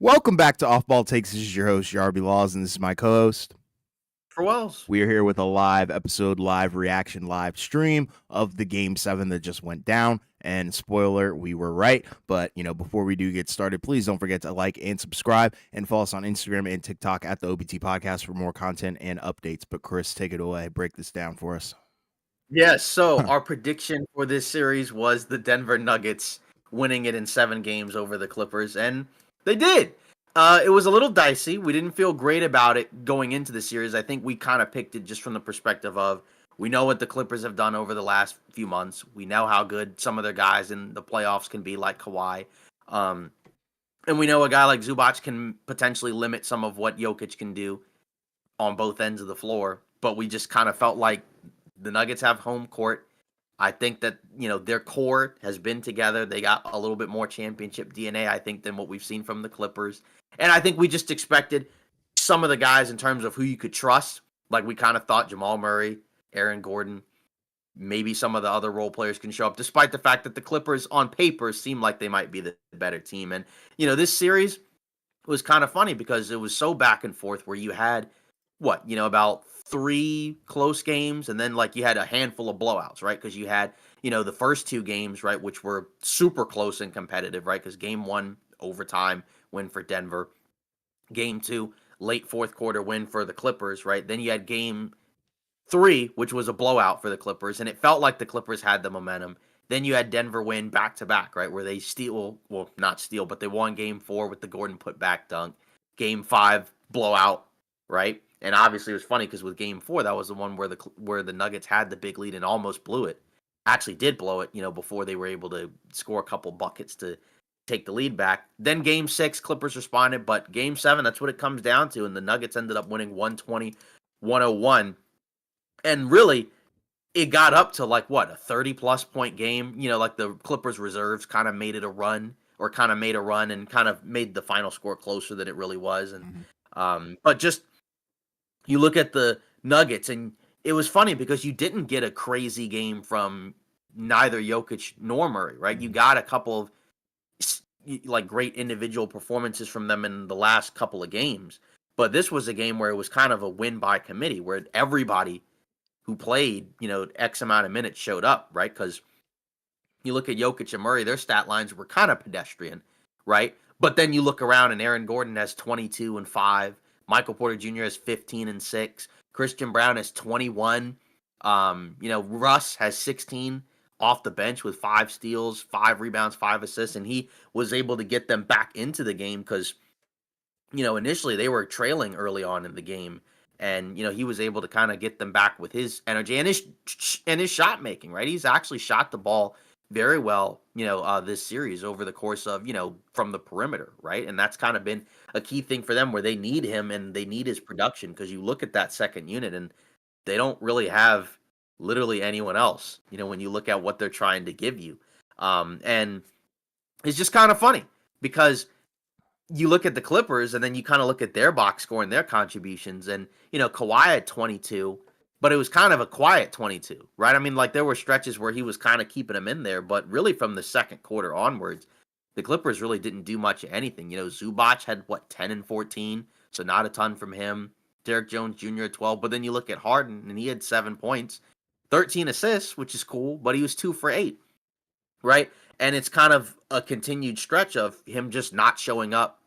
Welcome back to Off Ball Takes. This is your host, Yarby Laws, and this is my co-host. For Wells. We are here with a live episode, live reaction, live stream of the Game 7 that just went down. And spoiler, we were right. But, before we do get started, please don't forget to like and subscribe and follow us on Instagram and TikTok at the OBT Podcast for more content and updates. But Chris, take it away. Break this down for us. Yes, so our prediction for this series was the Denver Nuggets winning it in 7 games over the Clippers, and they did. It was a little dicey. We didn't feel great about it going into the series. I think we kind of picked it just from the perspective of we know what the Clippers have done over the last few months. We know how good some of their guys in the playoffs can be, like Kawhi. And we know a guy like Zubac can potentially limit some of what Jokic can do on both ends of the floor. But we just kind of felt like the Nuggets have home court. I think that, their core has been together. They got a little bit more championship DNA, I think, than what we've seen from the Clippers. And I think we just expected some of the guys in terms of who you could trust. Like we kind of thought Jamal Murray, Aaron Gordon, maybe some of the other role players can show up, despite the fact that the Clippers on paper seem like they might be the better team. And, this series was kind of funny because it was so back and forth where you had about 3 close games, and then you had a handful of blowouts, right? Because you had, the first 2 games, right, which were super close and competitive, right? Because game 1, overtime win for Denver. Game 2, late fourth quarter win for the Clippers, right? Then you had game 3, which was a blowout for the Clippers, and it felt like the Clippers had the momentum. Then you had Denver win back-to-back, right, where they not steal, but they won game 4 with the Gordon put-back dunk. Game 5, blowout, right? And obviously it was funny because with game 4, that was the one where the Nuggets had the big lead and almost blew it. Actually did blow it, before they were able to score a couple buckets to take the lead back. Then game 6, Clippers responded, but game 7, that's what it comes down to, and the Nuggets ended up winning 120-101. And really, it got up to a 30-plus point game. The Clippers reserves kind of made it a run, or kind of made a run and kind of made the final score closer than it really was. And but just you look at the Nuggets, and it was funny because you didn't get a crazy game from neither Jokic nor Murray, right? You got a couple of great individual performances from them in the last couple of games. But this was a game where it was kind of a win by committee, where everybody who played, X amount of minutes showed up, right? Because you look at Jokic and Murray, their stat lines were kind of pedestrian, right? But then you look around and Aaron Gordon has 22 and 5. Michael Porter Jr. has 15 and 6. Christian Brown has 21. Russ has 16 off the bench with 5 steals, 5 rebounds, 5 assists, and he was able to get them back into the game because, initially they were trailing early on in the game. And, he was able to kind of get them back with his energy and his shot making, right? He's actually shot the ball very well, this series over the course of, from the perimeter, right? And that's kind of been a key thing for them where they need him and they need his production because you look at that second unit and they don't really have literally anyone else, when you look at what they're trying to give you. And it's just kind of funny because you look at the Clippers and then you kind of look at their box score and their contributions. And, Kawhi had 22, but it was kind of a quiet 22, right? I mean, there were stretches where he was kind of keeping them in there, but really from the second quarter onwards, the Clippers really didn't do much of anything. Zubac had 10 and 14, so not a ton from him. Derek Jones Jr. at 12, but then you look at Harden and he had 7 points, 13 assists, which is cool, but he was 2 for 8, right? And it's kind of a continued stretch of him just not showing up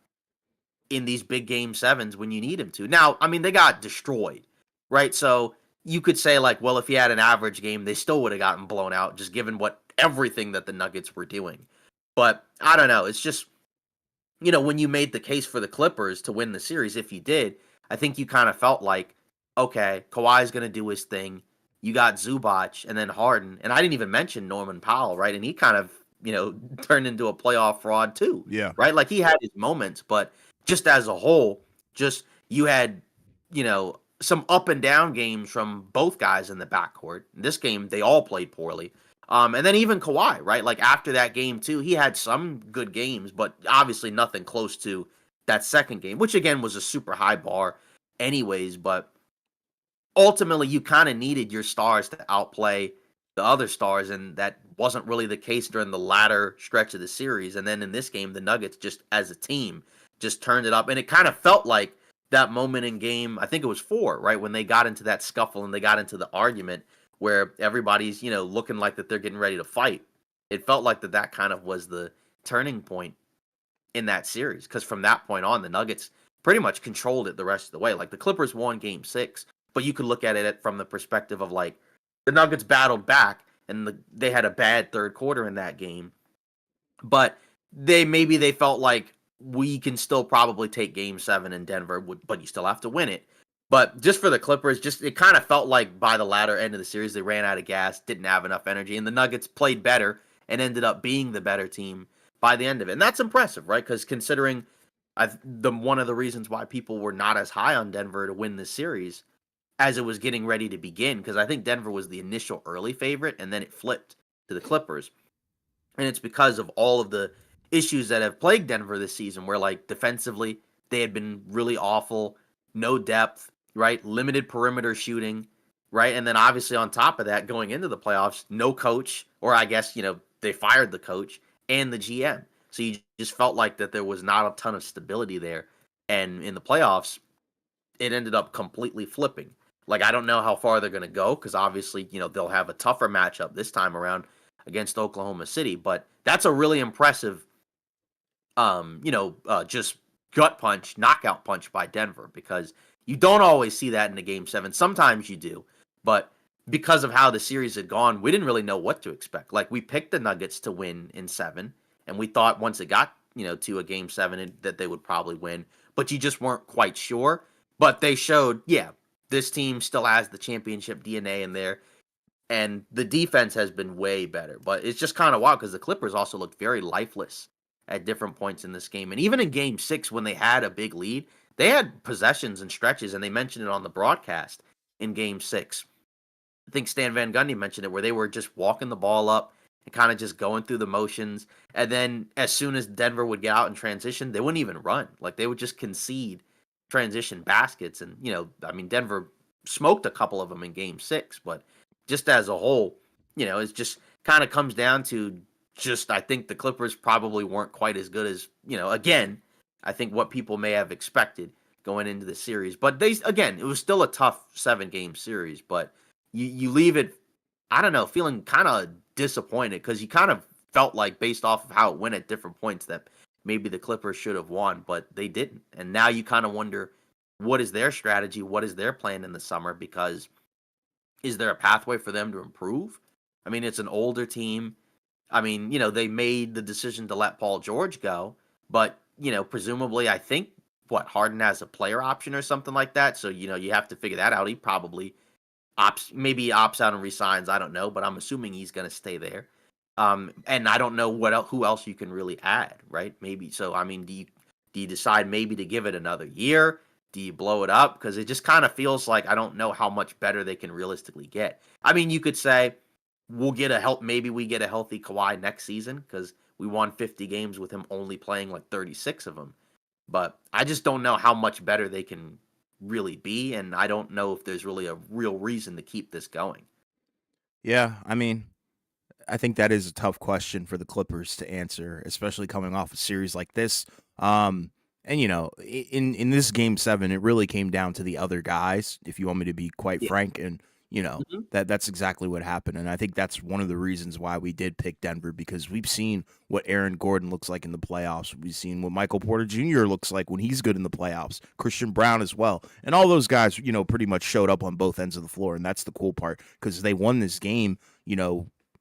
in these big game 7s when you need him to. Now, I mean, they got destroyed, right? So you could say well, if he had an average game, they still would have gotten blown out, just given everything that the Nuggets were doing. But I don't know. It's just, when you made the case for the Clippers to win the series, if you did, I think you kind of felt like, okay, Kawhi's going to do his thing. You got Zubac and then Harden. And I didn't even mention Norman Powell, right? And he kind of, turned into a playoff fraud too. Yeah. Right? He had his moments, but just as a whole, just you had, some up and down games from both guys in the backcourt. In this game, they all played poorly. And then even Kawhi, right? After that game too, he had some good games, but obviously nothing close to that second game, which again was a super high bar anyways. But ultimately, you kind of needed your stars to outplay the other stars, and that wasn't really the case during the latter stretch of the series. And then in this game, the Nuggets just as a team just turned it up. And it kind of felt like that moment in game, I think it was 4, right? When they got into that scuffle and they got into the argument where everybody's, looking like that they're getting ready to fight. It felt like that kind of was the turning point in that series, because from that point on, the Nuggets pretty much controlled it the rest of the way. Like the Clippers won game 6, but you could look at it from the perspective of like the Nuggets battled back and they had a bad third quarter in that game, but they felt like we can still probably take game 7 in Denver, but you still have to win it. But just for the Clippers, it kind of felt like by the latter end of the series, they ran out of gas, didn't have enough energy, and the Nuggets played better and ended up being the better team by the end of it. And that's impressive, right? Because considering one of the reasons why people were not as high on Denver to win this series as it was getting ready to begin, because I think Denver was the initial early favorite, and then it flipped to the Clippers. And it's because of all of the issues that have plagued Denver this season, where like defensively, they had been really awful, no depth, right? Limited perimeter shooting, right? And then obviously on top of that, going into the playoffs, no coach, or I guess, they fired the coach and the GM. So you just felt like that there was not a ton of stability there. And in the playoffs, it ended up completely flipping. Like, I don't know how far they're going to go, because obviously, they'll have a tougher matchup this time around against Oklahoma City. But that's a really impressive, just gut punch, knockout punch by Denver, because you don't always see that in a game 7. Sometimes you do, but because of how the series had gone, we didn't really know what to expect. Like, we picked the Nuggets to win in 7, and we thought once it got, to a game 7 that they would probably win, but you just weren't quite sure. But they showed, yeah, this team still has the championship DNA in there, and the defense has been way better. But it's just kind of wild because the Clippers also looked very lifeless at different points in this game. And even in game 6, when they had a big lead, they had possessions and stretches, and they mentioned it on the broadcast in game 6. I think Stan Van Gundy mentioned it, where they were just walking the ball up and kind of just going through the motions. And then as soon as Denver would get out in transition, they wouldn't even run. Like, they would just concede transition baskets. And, Denver smoked a couple of them in game 6, but just as a whole, it just kind of comes down to just, I think the Clippers probably weren't quite as good as, again, I think what people may have expected going into the series. But it was still a tough 7-game series, but you leave it, I don't know, feeling kind of disappointed, because you kind of felt like, based off of how it went at different points, that maybe the Clippers should have won, but they didn't. And now you kind of wonder, what is their strategy? What is their plan in the summer? Because is there a pathway for them to improve? I mean, it's an older team. I mean, they made the decision to let Paul George go, but, presumably, I think, Harden has a player option or something like that. So, you have to figure that out. He probably opts out and resigns. I don't know, but I'm assuming he's going to stay there. And I don't know who else you can really add, right? Maybe. So, I mean, do you decide maybe to give it another year? Do you blow it up? Because it just kind of feels like I don't know how much better they can realistically get. I mean, you could say maybe we get a healthy Kawhi next season, because we won 50 games with him only playing like 36 of them. But I just don't know how much better they can really be, and I don't know if there's really a real reason to keep this going. Yeah, I mean, I think that is a tough question for the Clippers to answer, especially coming off a series like this. And in this game 7, it really came down to the other guys, if you want me to be quite Yeah. frank, and Mm-hmm. that's exactly what happened. And I think that's one of the reasons why we did pick Denver, because we've seen what Aaron Gordon looks like in the playoffs. We've seen what Michael Porter Jr. looks like when he's good in the playoffs. Christian Brown as well. And all those guys, pretty much showed up on both ends of the floor. And that's the cool part, because they won this game,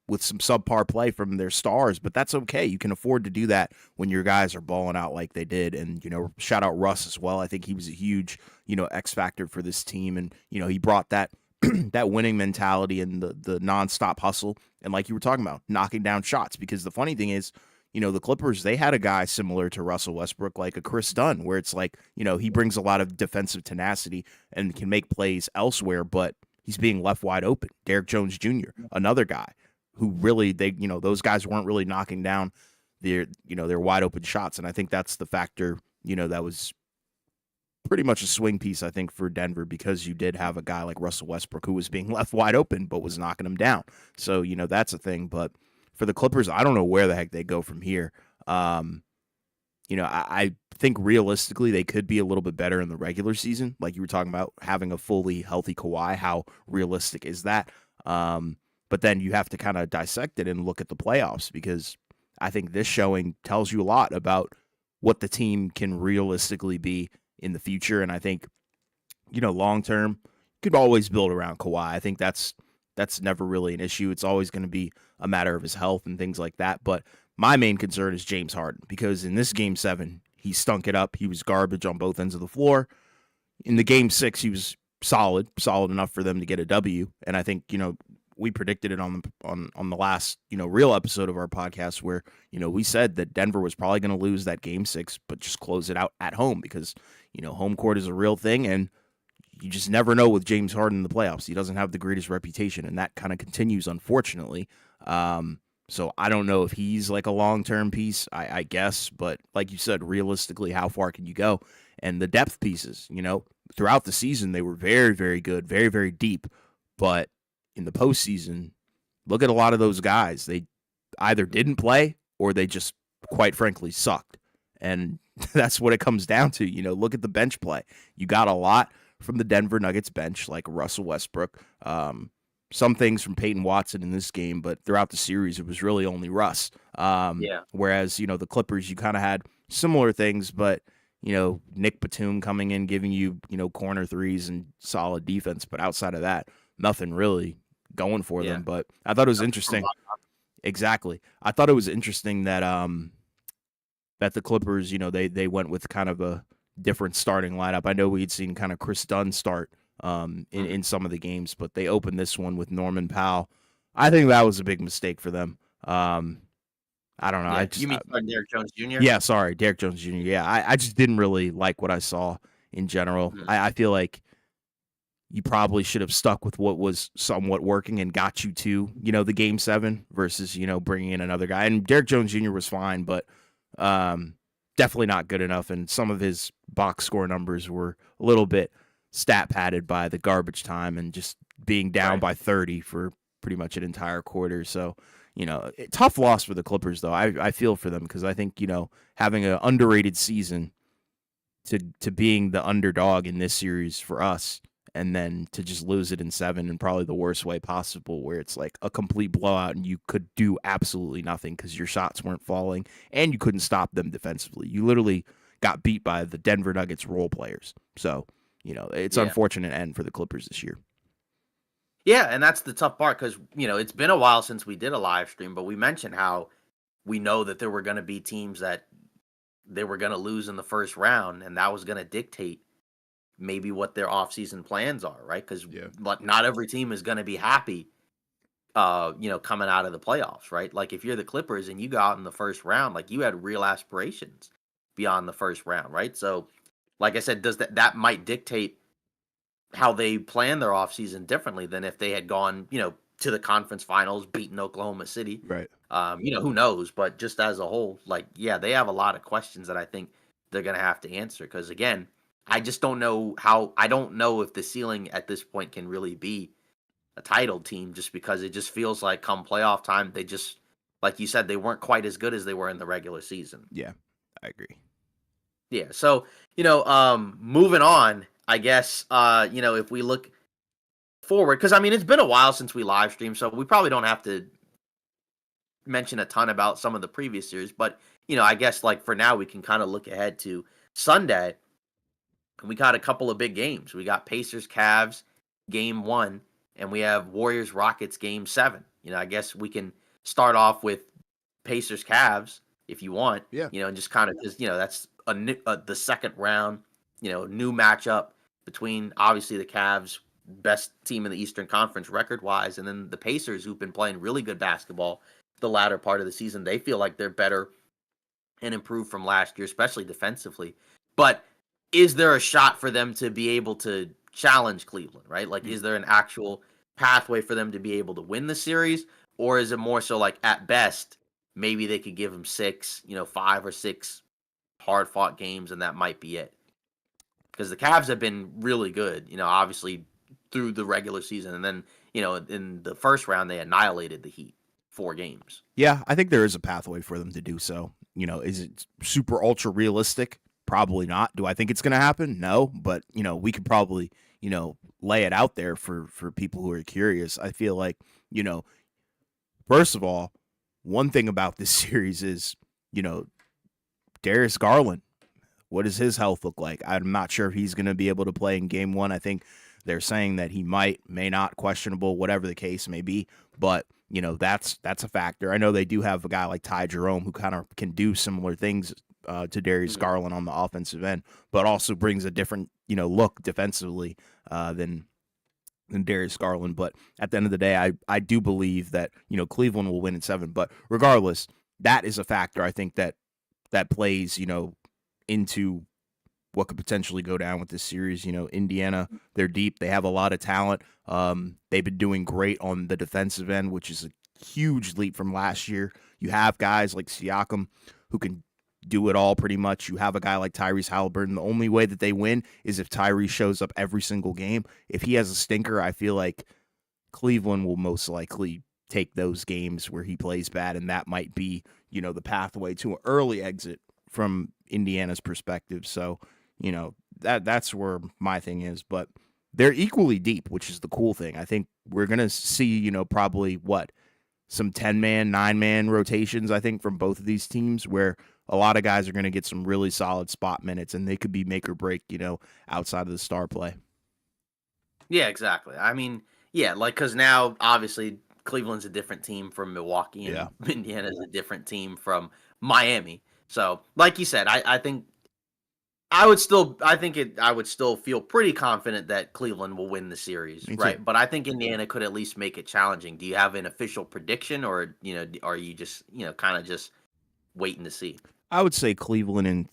with some subpar play from their stars, but that's okay. You can afford to do that when your guys are balling out like they did. And, shout out Russ as well. I think he was a huge, X factor for this team. And, he brought that that winning mentality and the nonstop hustle. And like you were talking about, knocking down shots, because the funny thing is, the Clippers, they had a guy similar to Russell Westbrook, like a Chris Dunn, where it's like, he brings a lot of defensive tenacity and can make plays elsewhere, but he's being left wide open. Derrick Jones Jr., another guy who really, those guys weren't really knocking down their wide open shots. And I think that's the factor, that was pretty much a swing piece, I think, for Denver, because you did have a guy like Russell Westbrook who was being left wide open but was knocking him down. So, that's a thing. But for the Clippers, I don't know where the heck they go from here. I think realistically they could be a little bit better in the regular season. Like you were talking about having a fully healthy Kawhi. How realistic is that? But then you have to kind of dissect it and look at the playoffs, because I think this showing tells you a lot about what the team can realistically be in the future. And I think, long term, you could always build around Kawhi. I think that's never really an issue. It's always going to be a matter of his health and things like that. But my main concern is James Harden, because in this game 7, he stunk it up. He was garbage on both ends of the floor. In the game 6, he was solid enough for them to get a W. And I think, we predicted it on the last, real episode of our podcast, where, we said that Denver was probably going to lose that game 6, but just close it out at home, because, home court is a real thing, and you just never know with James Harden in the playoffs. He doesn't have the greatest reputation, and that kind of continues, unfortunately. So I don't know if he's like a long-term piece, I guess, but like you said, realistically, how far can you go? And the depth pieces, throughout the season, they were very, very good, very, very deep. But in the postseason, look at a lot of those guys. They either didn't play or they just, quite frankly, sucked. And that's what it comes down to. Look at the bench play. You got a lot from the Denver Nuggets bench, like Russell Westbrook. Some things from Peyton Watson in this game, but throughout the series, it was really only Russ. Whereas, the Clippers, you kind of had similar things, but, Nick Batum coming in, giving you, corner threes and solid defense. But outside of that, nothing really going for them. But I thought it was interesting. Exactly. I thought it was interesting that that the Clippers, they went with kind of a different starting lineup. I know we'd seen kind of Chris Dunn start in some of the games, but they opened this one with Norman Powell. I think that was a big mistake for them. I don't know. Yeah, you mean Derrick Jones Jr.? Yeah, sorry, Derrick Jones Jr. Yeah, I just didn't really like what I saw in general. Mhm. I feel like you probably should have stuck with what was somewhat working and got you to, the game 7 versus, bringing in another guy. And Derrick Jones Jr. was fine, but definitely not good enough. And some of his box score numbers were a little bit stat padded by the garbage time and just being down by 30 for pretty much an entire quarter. So, tough loss for the Clippers, though. I feel for them, because I think, having an underrated season to being the underdog in this series for us, and then to just lose it in 7 in probably the worst way possible, where it's like a complete blowout and you could do absolutely nothing because your shots weren't falling and you couldn't stop them defensively. You literally got beat by the Denver Nuggets role players. So, it's unfortunate end for the Clippers this year. Yeah, and that's the tough part, because, it's been a while since we did a live stream, but we mentioned how we know that there were going to be teams that they were going to lose in the first round, and that was going to dictate maybe what their offseason plans are, right? Because not every team is going to be happy, coming out of the playoffs, right? Like, if you're the Clippers and you go out in the first round, like, you had real aspirations beyond the first round, right? So, like I said, that might dictate how they plan their offseason differently than if they had gone, to the conference finals, beaten Oklahoma City. Right. Who knows? But just as a whole, they have a lot of questions that I think they're going to have to answer. Because, again, I just don't know I don't know if the ceiling at this point can really be a title team, just because it just feels like come playoff time, they just, like you said, they weren't quite as good as they were in the regular season. Yeah, I agree. Yeah. So, moving on, I guess, if we look forward, because, it's been a while since we live streamed, so we probably don't have to mention a ton about some of the previous series, but, I guess, like, for now, we can kind of look ahead to Sunday. We got a couple of big games. We got Pacers Cavs game 1, and we have Warriors Rockets game 7. I guess we can start off with Pacers Cavs if you want. Yeah. And just kind of, because that's the second round, new matchup between, obviously, the Cavs, best team in the Eastern Conference record wise, and then the Pacers, who've been playing really good basketball the latter part of the season. They feel like they're better and improved from last year, especially defensively. But is there a shot for them to be able to challenge Cleveland, right? Like, is there an actual pathway for them to be able to win the series? Or is it more so like, at best, maybe they could give them 5 or 6 hard-fought games, and that might be it? Because the Cavs have been really good, obviously through the regular season. And then, in the first round, they annihilated the Heat, 4 games. Yeah, I think there is a pathway for them to do so. Is it super ultra realistic? Probably not. Do I think it's going to happen? No, but we could probably, lay it out there for people who are curious. I feel like, first of all, one thing about this series is, Darius Garland. What does his health look like? I'm not sure if he's going to be able to play in game 1. I think they're saying that he may not, questionable, whatever the case may be. But, that's a factor. I know they do have a guy like Ty Jerome who kind of can do similar things to Darius Garland on the offensive end, but also brings a different, look defensively than Darius Garland. But at the end of the day, I do believe that, Cleveland will win in 7. But regardless, that is a factor I think that plays, into what could potentially go down with this series. Indiana, they're deep. They have a lot of talent. They've been doing great on the defensive end, which is a huge leap from last year. You have guys like Siakam who can do it all pretty much. You have a guy like Tyrese Halliburton. The only way that they win is if Tyrese shows up every single game. If he has a stinker, I feel like Cleveland will most likely take those games where he plays bad, and that might be, the pathway to an early exit from Indiana's perspective. So, that's where my thing is. But they're equally deep, which is the cool thing. I think we're going to see, probably some 10-man, 9-man rotations, I think, from both of these teams, where a lot of guys are going to get some really solid spot minutes, and they could be make or break, outside of the star play. Yeah, exactly. I mean, yeah, because now, obviously, Cleveland's a different team from Milwaukee, and Indiana's a different team from Miami. So, like you said, I think I would still feel pretty confident that Cleveland will win the series, right? But I think Indiana could at least make it challenging. Do you have an official prediction, or are you just kind of just waiting to see? I would say Cleveland in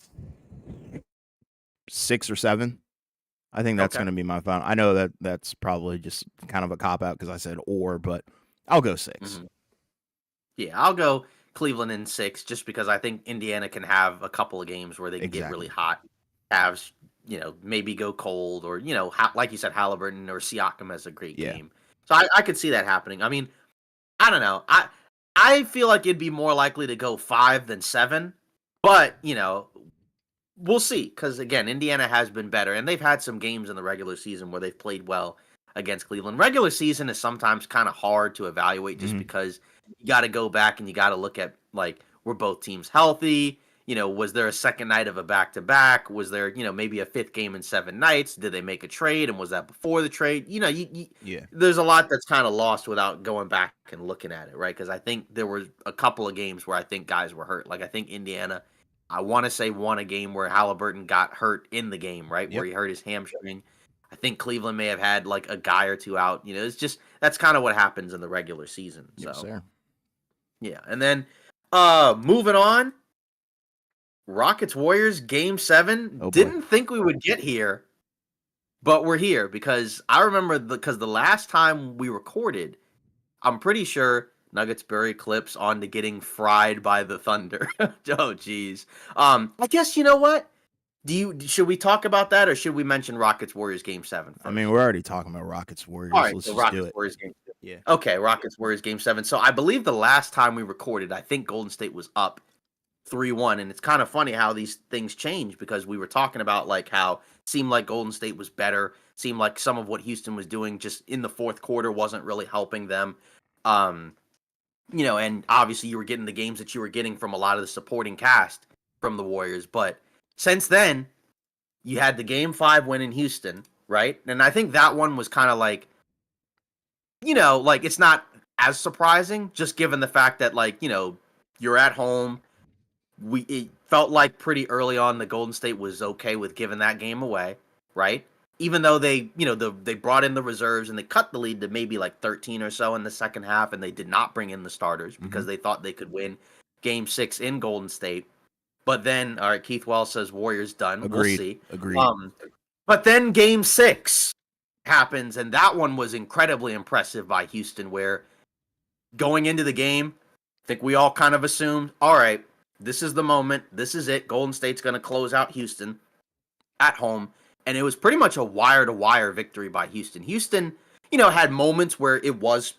6 or 7. I think that's going to be my final. I know that's probably just kind of a cop out because I said but I'll go 6. Mm-hmm. Yeah, I'll go Cleveland in 6 just because I think Indiana can have a couple of games where they can get really hot. Cavs, maybe go cold, or like you said, Halliburton or Siakam has a great game. So I could see that happening. I mean, I don't know. I feel like it'd be more likely to go 5 than 7, but we'll see. Because again, Indiana has been better, and they've had some games in the regular season where they've played well against Cleveland. Regular season is sometimes kind of hard to evaluate just because you got to go back and you got to look at were both teams healthy. Was there a second night of a back-to-back? Was there, maybe a 5th game in 7 nights? Did they make a trade, and was that before the trade? There's a lot that's kind of lost without going back and looking at it, right? Because I think there were a couple of games where I think guys were hurt. Like I think Indiana, I want to say, won a game where Halliburton got hurt in the game, right? Where he hurt his hamstring. I think Cleveland may have had a guy or two out. It's just that's kind of what happens in the regular season. So, yes, sir. Yeah, and then moving on. Rockets Warriors game 7. Didn't think we would get here, but we're here because I remember because the last time we recorded, I'm pretty sure Nuggets bury clips on to getting fried by the Thunder. Oh geez. I guess you know what? Should we talk about that, or should we mention Rockets Warriors game 7 first? I mean, we're already talking about Rockets Warriors. All right, let's so just Rockets do it. Warriors game 7. Yeah. Okay, Rockets Warriors game 7. So I believe the last time we recorded, I think Golden State was up 3-1, and it's kind of funny how these things change because we were talking about how it seemed like Golden State was better, seemed like some of what Houston was doing just in the fourth quarter wasn't really helping them. And obviously you were getting the games that you were getting from a lot of the supporting cast from the Warriors, but since then you had the game 5 win in Houston, right? And I think that one was kind of it's not as surprising just given the fact that you're at home. It felt like pretty early on the Golden State was okay with giving that game away, right? Even though they brought in the reserves and they cut the lead to maybe 13 or so in the second half, and they did not bring in the starters because they thought they could win game 6 in Golden State. But then, all right, Keith Wells says Warriors done. Agreed. We'll see. Agreed. But then game 6 happens, and that one was incredibly impressive by Houston, where going into the game, I think we all kind of assumed, all right, this is the moment. This is it. Golden State's going to close out Houston at home. And it was pretty much a wire-to-wire victory by Houston. Houston, had moments where it was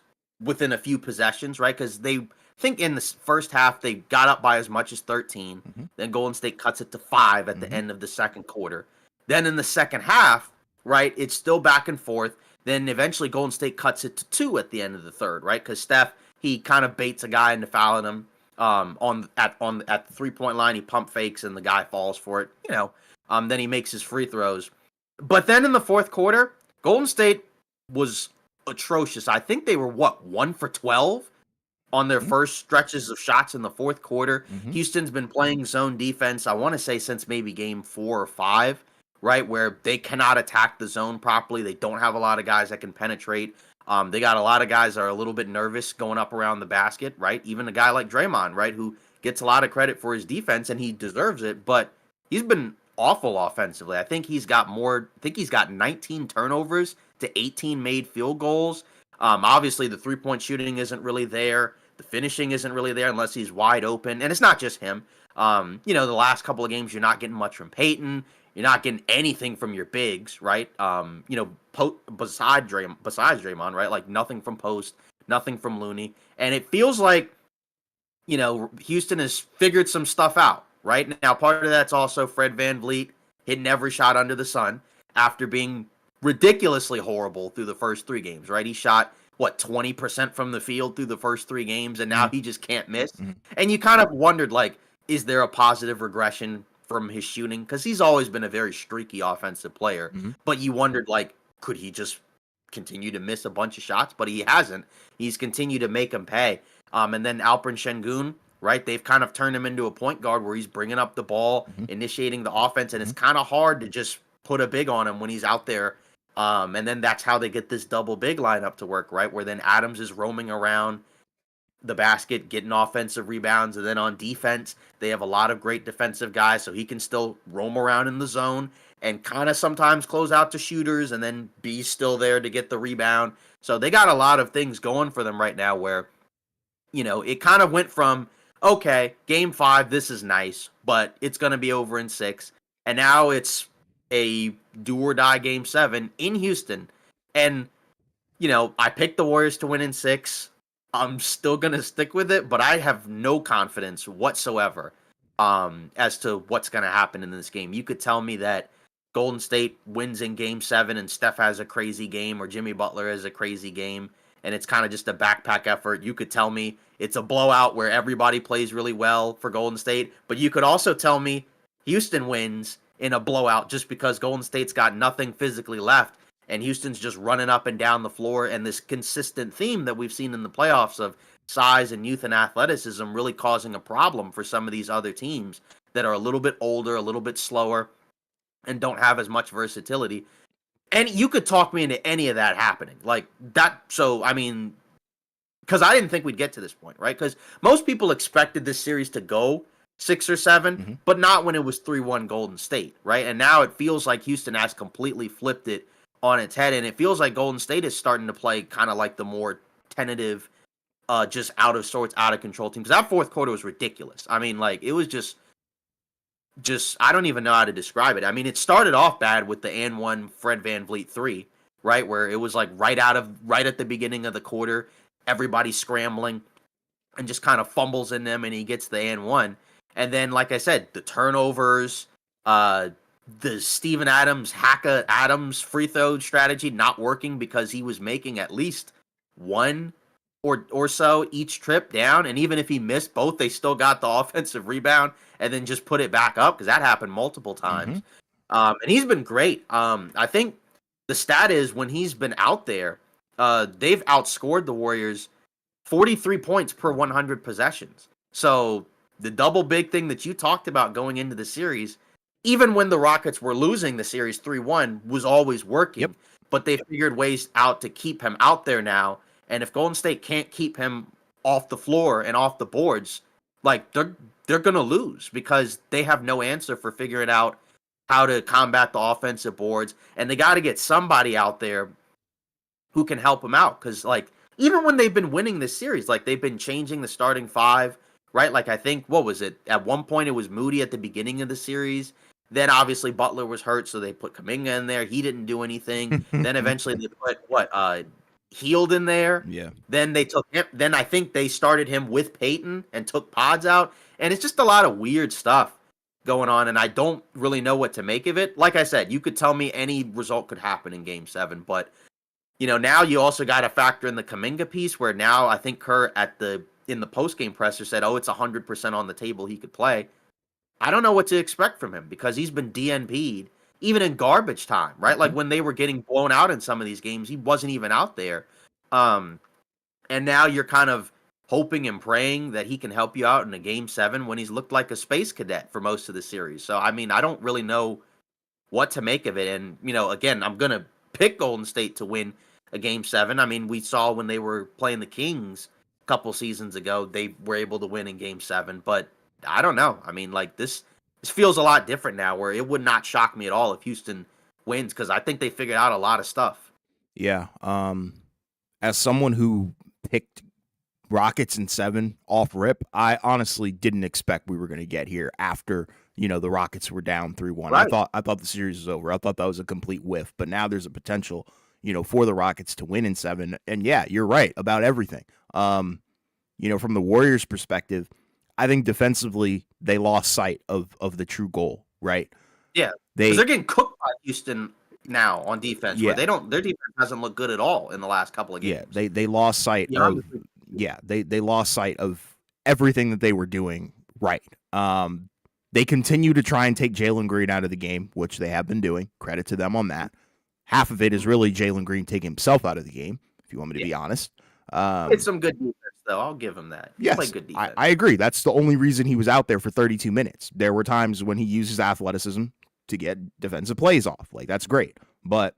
within a few possessions, right? Because they think in the first half they got up by as much as 13. Mhm. Then Golden State cuts it to 5 at the Mhm. end of the second quarter. Then in the second half, right, it's still back and forth. Then eventually Golden State cuts it to 2 at the end of the third, right? Because Steph, he kind of baits a guy into fouling him at the 3-point line. He pump fakes and the guy falls for it. Then he makes his free throws. But then in the fourth quarter, Golden State was atrocious. I think they were 1 for 12 on their Mhm. first stretches of shots in the fourth quarter. Mhm. Houston's been playing zone defense, I want to say, since maybe game 4 or 5, right? Where they cannot attack the zone properly. They don't have a lot of guys that can penetrate. They got a lot of guys that are a little bit nervous going up around the basket, right? Even a guy like Draymond, right, who gets a lot of credit for his defense, and he deserves it, but he's been awful offensively. I think he's got 19 turnovers to 18 made field goals. Obviously, the three-point shooting isn't really there. The finishing isn't really there unless he's wide open. And it's not just him. The last couple of games, you're not getting much from Peyton. You're not getting anything from your bigs, right? Besides Draymond, right? Like nothing from Post, nothing from Looney. And it feels like, Houston has figured some stuff out, right? Now, part of that's also Fred VanVleet hitting every shot under the sun after being ridiculously horrible through the first 3 games, right? He shot 20% from the field through the first 3 games, and now Mhm. he just can't miss. Mhm. And you kind of wondered, like, is there a positive regression from his shooting? Because he's always been a very streaky offensive player, Mhm. but you wondered, like, could he just continue to miss a bunch of shots? But he hasn't. He's continued to make them pay. And then Alperen Şengün, right? They've kind of turned him into a point guard where he's bringing up the ball, Mhm. initiating the offense, and it's Mhm. kind of hard to just put a big on him when he's out there. And then that's how they get this double big lineup to work, right? Where then Adams is roaming around the basket, getting offensive rebounds, and then on defense, they have a lot of great defensive guys, so he can still roam around in the zone and kind of sometimes close out to shooters and then be still there to get the rebound. So they got a lot of things going for them right now where, it kind of went from, okay, game 5, this is nice, but it's going to be over in 6. And now it's a do or die game 7 in Houston. And, I picked the Warriors to win in 6. I'm still going to stick with it, but I have no confidence whatsoever as to what's going to happen in this game. You could tell me that Golden State wins in game 7 and Steph has a crazy game, or Jimmy Butler has a crazy game, and it's kind of just a backpack effort. You could tell me it's a blowout where everybody plays really well for Golden State, but you could also tell me Houston wins in a blowout just because Golden State's got nothing physically left and Houston's just running up and down the floor, and this consistent theme that we've seen in the playoffs of size and youth and athleticism really causing a problem for some of these other teams that are a little bit older, a little bit slower, and don't have as much versatility. And you could talk me into any of that happening. Like that. So, I mean, because I didn't think we'd get to this point, right? Because most people expected this series to go 6 or 7, Mhm. but not when it was 3-1 Golden State, right? And now it feels like Houston has completely flipped it on its head, and it feels like Golden State is starting to play kind of like the more tentative, just out of sorts, out of control team. Because that fourth quarter was ridiculous. I mean, like it was just I don't even know how to describe it. I mean, it started off bad with the and one Fred VanVleet 3, right? Where it was like right at the beginning of the quarter, everybody's scrambling and just kind of fumbles in them and he gets the and one. And then, like I said, the turnovers, uh, the Steven Adams free throw strategy not working because he was making at least one or so each trip down. And even if he missed both, they still got the offensive rebound and then just put it back up because that happened multiple times. Mhm. And he's been great. I think the stat is when he's been out there, they've outscored the Warriors 43 points per 100 possessions. So the double big thing that you talked about going into the series, even when the Rockets were losing the series 3-1, was always working. Yep. But they figured ways out to keep him out there now. And if Golden State can't keep him off the floor and off the boards, like they're gonna lose because they have no answer for figuring out how to combat the offensive boards. And they got to get somebody out there who can help them out. Because, like, even when they've been winning this series, like, they've been changing the starting 5, right? Like, I think, what was it? At one point, it was Moody at the beginning of the series. Then, obviously, Butler was hurt, so they put Kuminga in there. He didn't do anything. Then, eventually, they put, Healed in there. Yeah. Then they took him. Then I think they started him with Peyton and took Pods out, and it's just a lot of weird stuff going on, and I don't really know what to make of it. Like I said, you could tell me any result could happen in Game 7, but now you also got to factor in the Kuminga piece, where now I think Kerr in the post-game presser said, "Oh, it's 100% on the table. He could play." I don't know what to expect from him because he's been DNP'd even in garbage time, right? Like when they were getting blown out in some of these games, he wasn't even out there. And now you're kind of hoping and praying that he can help you out in a Game 7 when he's looked like a space cadet for most of the series. So, I mean, I don't really know what to make of it. And, again, I'm going to pick Golden State to win a Game 7. I mean, we saw when they were playing the Kings a couple seasons ago, they were able to win in Game 7. But I don't know. I mean, like, this feels a lot different now, where it would not shock me at all if Houston wins, because I think they figured out a lot of stuff. Yeah. As someone who picked Rockets in 7 off rip, I honestly didn't expect we were going to get here after, the Rockets were down 3-1. Right. I thought the series was over. I thought that was a complete whiff, but now there's a potential, for the Rockets to win in 7. And yeah, you're right about everything. From the Warriors' perspective, I think defensively they lost sight of the true goal, right? Yeah. Because they're getting cooked by Houston now on defense. Yeah. Where their defense hasn't looked good at all in the last couple of games. Yeah, they lost sight of they lost sight of everything that they were doing right. They continue to try and take Jalen Green out of the game, which they have been doing. Credit to them on that. Half of it is really Jalen Green taking himself out of the game, if you want me to be honest. It's some good defense, though. I'll give him that. He played good defense. I agree. That's the only reason he was out there for 32 minutes. There were times when he used his athleticism to get defensive plays off. Like, that's great. But,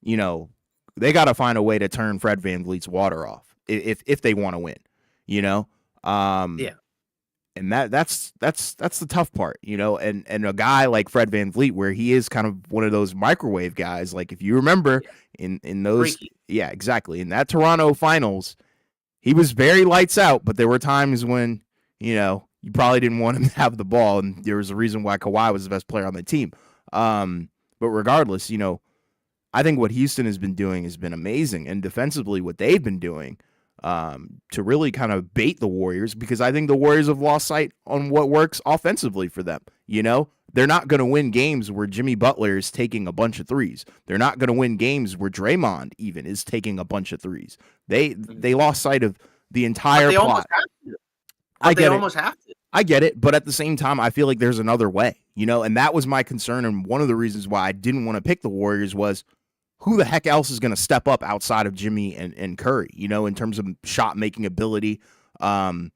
they got to find a way to turn Fred VanVleet's water off if they want to win, Yeah. And that's the tough part, and a guy like Fred VanVleet, where he is kind of one of those microwave guys. Like, if you remember in those, Freaky. Yeah, exactly. In that Toronto finals, he was very lights out, but there were times when, you probably didn't want him to have the ball, and there was a reason why Kawhi was the best player on the team. But regardless, I think what Houston has been doing has been amazing, and defensively what they've been doing to really kind of bait the Warriors, because I think the Warriors have lost sight on what works offensively for them. They're not going to win games where Jimmy Butler is taking a bunch of threes. They're not going to win games where Draymond even is taking a bunch of threes. They lost sight of the entire plot. Almost have to. I get it, but at the same time, I feel like there's another way, and that was my concern. And one of the reasons why I didn't want to pick the Warriors was, who the heck else is going to step up outside of Jimmy and Curry, in terms of shot making ability, and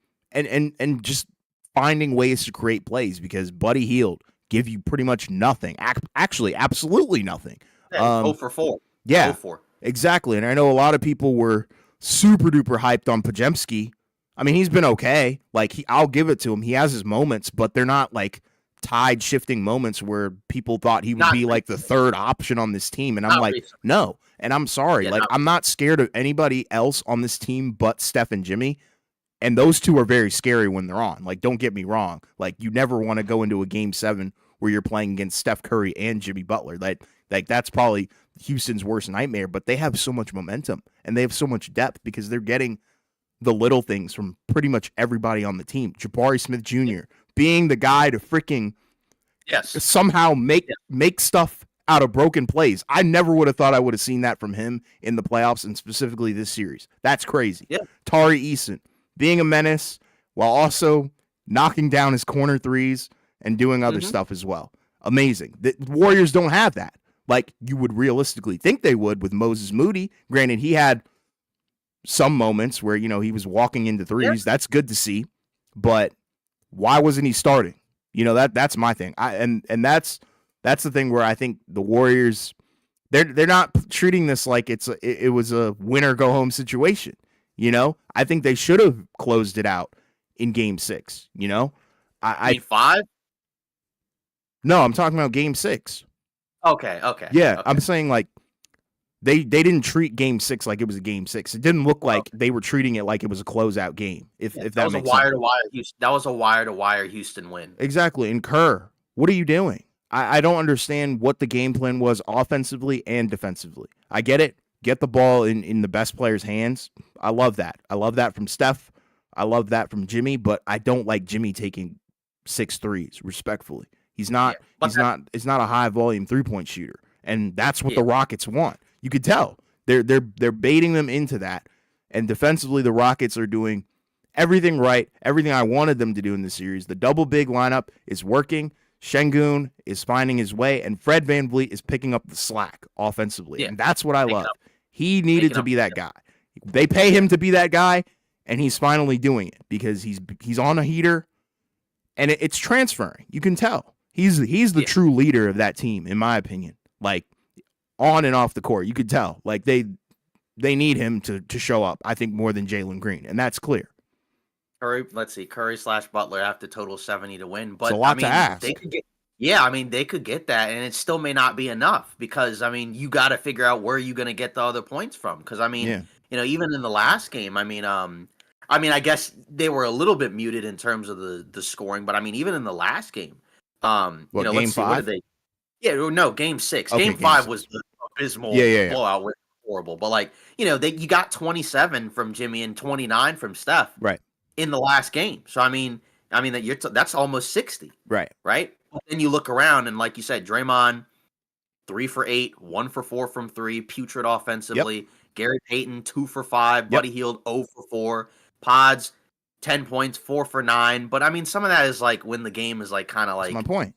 just finding ways to create plays, because Buddy Hield give you pretty much nothing. Actually, absolutely nothing. 0 for 4. Yeah, 0 for. Exactly. And I know a lot of people were super duper hyped on Podziemski. I mean, he's been okay. Like, I'll give it to him. He has his moments, but they're not like tide shifting moments where people thought he would be like the third option on this team. And I'm like, no. And I'm sorry. I'm not scared of anybody else on this team but Steph and Jimmy. And those two are very scary when they're on. Like, don't get me wrong. Like, you never want to go into a Game 7 where you're playing against Steph Curry and Jimmy Butler. That's probably Houston's worst nightmare, but they have so much momentum and they have so much depth because they're getting the little things from pretty much everybody on the team. Jabari Smith Jr. being the guy to freaking somehow make stuff out of broken plays. I never would have thought I would have seen that from him in the playoffs, and specifically this series. That's crazy. Yeah. Tari Eason being a menace while also knocking down his corner threes and doing other stuff as well. Amazing. The Warriors don't have that. Like, you would realistically think they would with Moses Moody. Granted, he had some moments where, he was walking into threes. Yeah. That's good to see. But why wasn't he starting? That's my thing. And that's the thing where I think the Warriors, they're not treating this like it was a win or go home situation. I think they should have closed it out in Game 6. Game 5? No, I'm talking about Game 6. Okay. Yeah, okay. I'm saying, like, they didn't treat Game 6 like it was a Game 6. It didn't look like they were treating it like it was a closeout game. If that makes sense. That was a wire-to-wire Houston win. Exactly. And Kerr, what are you doing? I don't understand what the game plan was offensively and defensively. I get it. get the ball in the best player's hands. I love that. I love that from Steph. I love that from Jimmy, but I don't like Jimmy taking 6 threes, respectfully. He's not but he's not a high volume 3-point shooter. And that's what yeah, the Rockets want. You could tell. They're baiting them into that. And defensively, the Rockets are doing everything right, everything I wanted them to do in the series. The double big lineup is working. Şengün is finding his way, and Fred VanVleet is picking up the slack offensively. yeah, And that's what I love. He needed making to up. be that guy. They pay him to be that guy, and he's finally doing it because he's on a heater, and it's transferring. You can tell. He's the true leader of that team, in my opinion. Like, on and off the court, you could tell. Like, they need him to show up, I think, more than Jalen Green, and that's clear. Curry/Butler have to total 70 to win, but It's a lot to ask. they could get that, and it still may not be enough because you got to figure out where you're going to get the other points from. Because even in the last game, I guess they were a little bit muted in terms of the scoring, but even in the last game, Game let's see, 5? what did they? Yeah, no, game 6. Okay, game 5 was the abysmal blowout, was horrible. But you got 27 from Jimmy and 29 from Steph, right, in the last game. So that's almost 60, right. But then you look around and, like you said, Draymond 3 for 8, 1 for 4 from 3, putrid offensively. Yep. Gary Payton 2 for 5, Buddy Hield 0 for 4, Pods 10 points, 4 for 9. But some of that is like when the game is like kind of like. That's my point.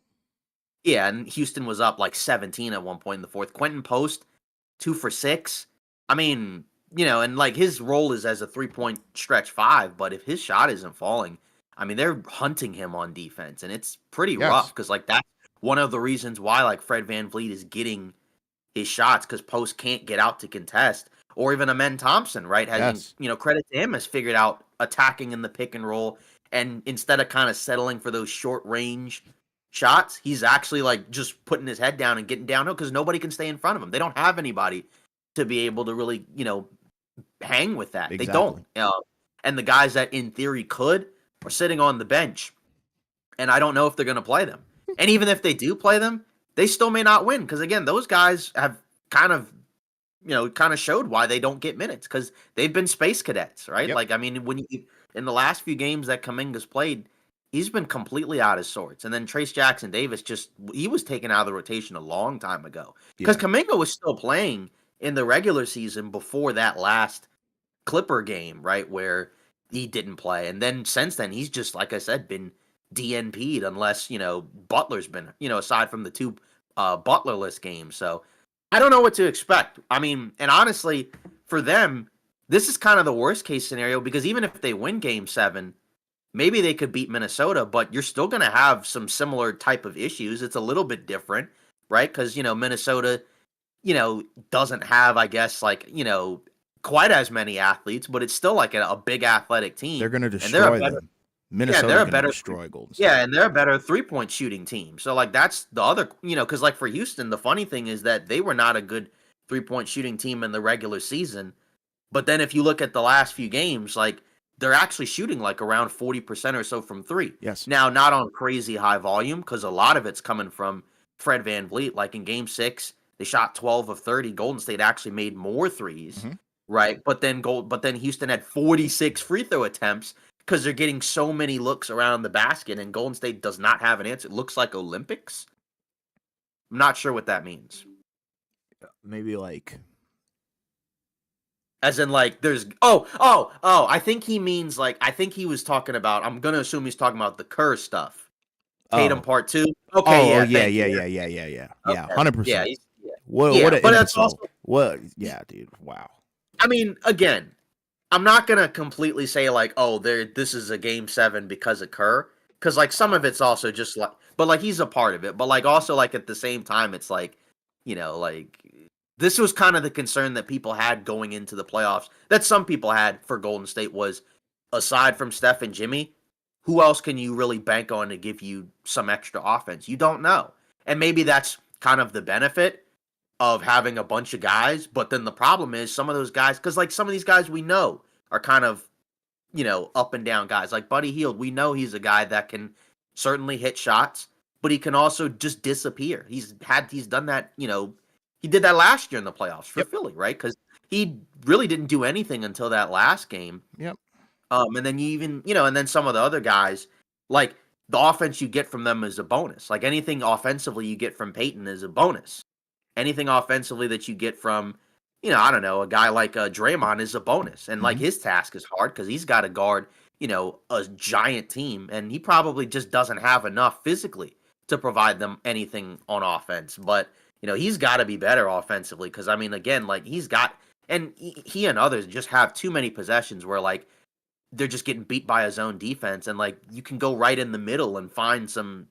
Yeah, and Houston was up like 17 at one point in the fourth. Quentin Post 2 for 6. And like his role is as a 3-point stretch 5, but if his shot isn't falling, they're hunting him on defense, and it's pretty rough because like that's one of the reasons why like Fred VanVleet is getting his shots, because Post can't get out to contest, or even Amen Thompson, right? Credit to him, has figured out attacking in the pick and roll, and instead of kind of settling for those short range shots, he's actually like just putting his head down and getting downhill because nobody can stay in front of him. They don't have anybody to be able to really, hang with that. Exactly. They don't. And the guys that in theory could are sitting on the bench, and I don't know if they're going to play them. And even if they do play them, they still may not win because, again, those guys have kind of showed why they don't get minutes because they've been space cadets, right? Yep. When in the last few games that Kuminga's played, he's been completely out of sorts. And then Trace Jackson Davis he was taken out of the rotation a long time ago because Kuminga was still playing in the regular season before that last Clipper game, right, where he didn't play. And then since then, he's just, like I said, been DNP'd unless, Butler's been, aside from the 2 Butler-less games. So I don't know what to expect. And honestly, for them, this is kind of the worst case scenario because even if they win Game 7, maybe they could beat Minnesota, but you're still going to have some similar type of issues. It's a little bit different, right? Because, Minnesota, doesn't have, I guess, like, quite as many athletes, but it's still like a big athletic team. They're going to destroy them. Minnesota's going to destroy Golden State. Yeah, and they're a better 3-point shooting team. So, like, that's the other, because, like, for Houston, the funny thing is that they were not a good 3-point shooting team in the regular season. But then if you look at the last few games, like, they're actually shooting, like, around 40% or so from 3. Yes. Now, not on crazy high volume, because a lot of it's coming from Fred VanVleet. Like, in Game 6, they shot 12 of 30. Golden State actually made more threes, right? But then Houston had 46 free throw attempts because they're getting so many looks around the basket, and Golden State does not have an answer. It looks like Olympics. I'm not sure what that means. Maybe like, as in like there's I think he means like, I think he was talking about, I'm gonna assume he's talking about the Kerr stuff. Tatum Part 2. Okay, yeah, 100%. Yeah, what but that's also dude. Wow. Again, I'm not gonna completely say like, this is a Game 7 because of Kerr, because like some of it's also just like, but like he's a part of it, but like also like at the same time, it's like, like this was kind of the concern that people had going into the playoffs, that some people had for Golden State, was aside from Steph and Jimmy, who else can you really bank on to give you some extra offense? You don't know, and maybe that's kind of the benefit of having a bunch of guys, but then the problem is some of those guys, because like some of these guys we know are kind of, up and down guys. Like Buddy Hield, we know he's a guy that can certainly hit shots, but he can also just disappear. He's done that, he did that last year in the playoffs for Philly, right? Because he really didn't do anything until that last game. Yep. And then and then some of the other guys, like the offense you get from them is a bonus. Like anything offensively you get from Peyton is a bonus. Anything offensively that you get from, I don't know, a guy like Draymond is a bonus. And like Mhm. his task is hard because he's got to guard, a giant team, and he probably just doesn't have enough physically to provide them anything on offense. But he's got to be better offensively because I mean, again, like he and others just have too many possessions where like they're just getting beat by his own defense, and like you can go right in the middle and find some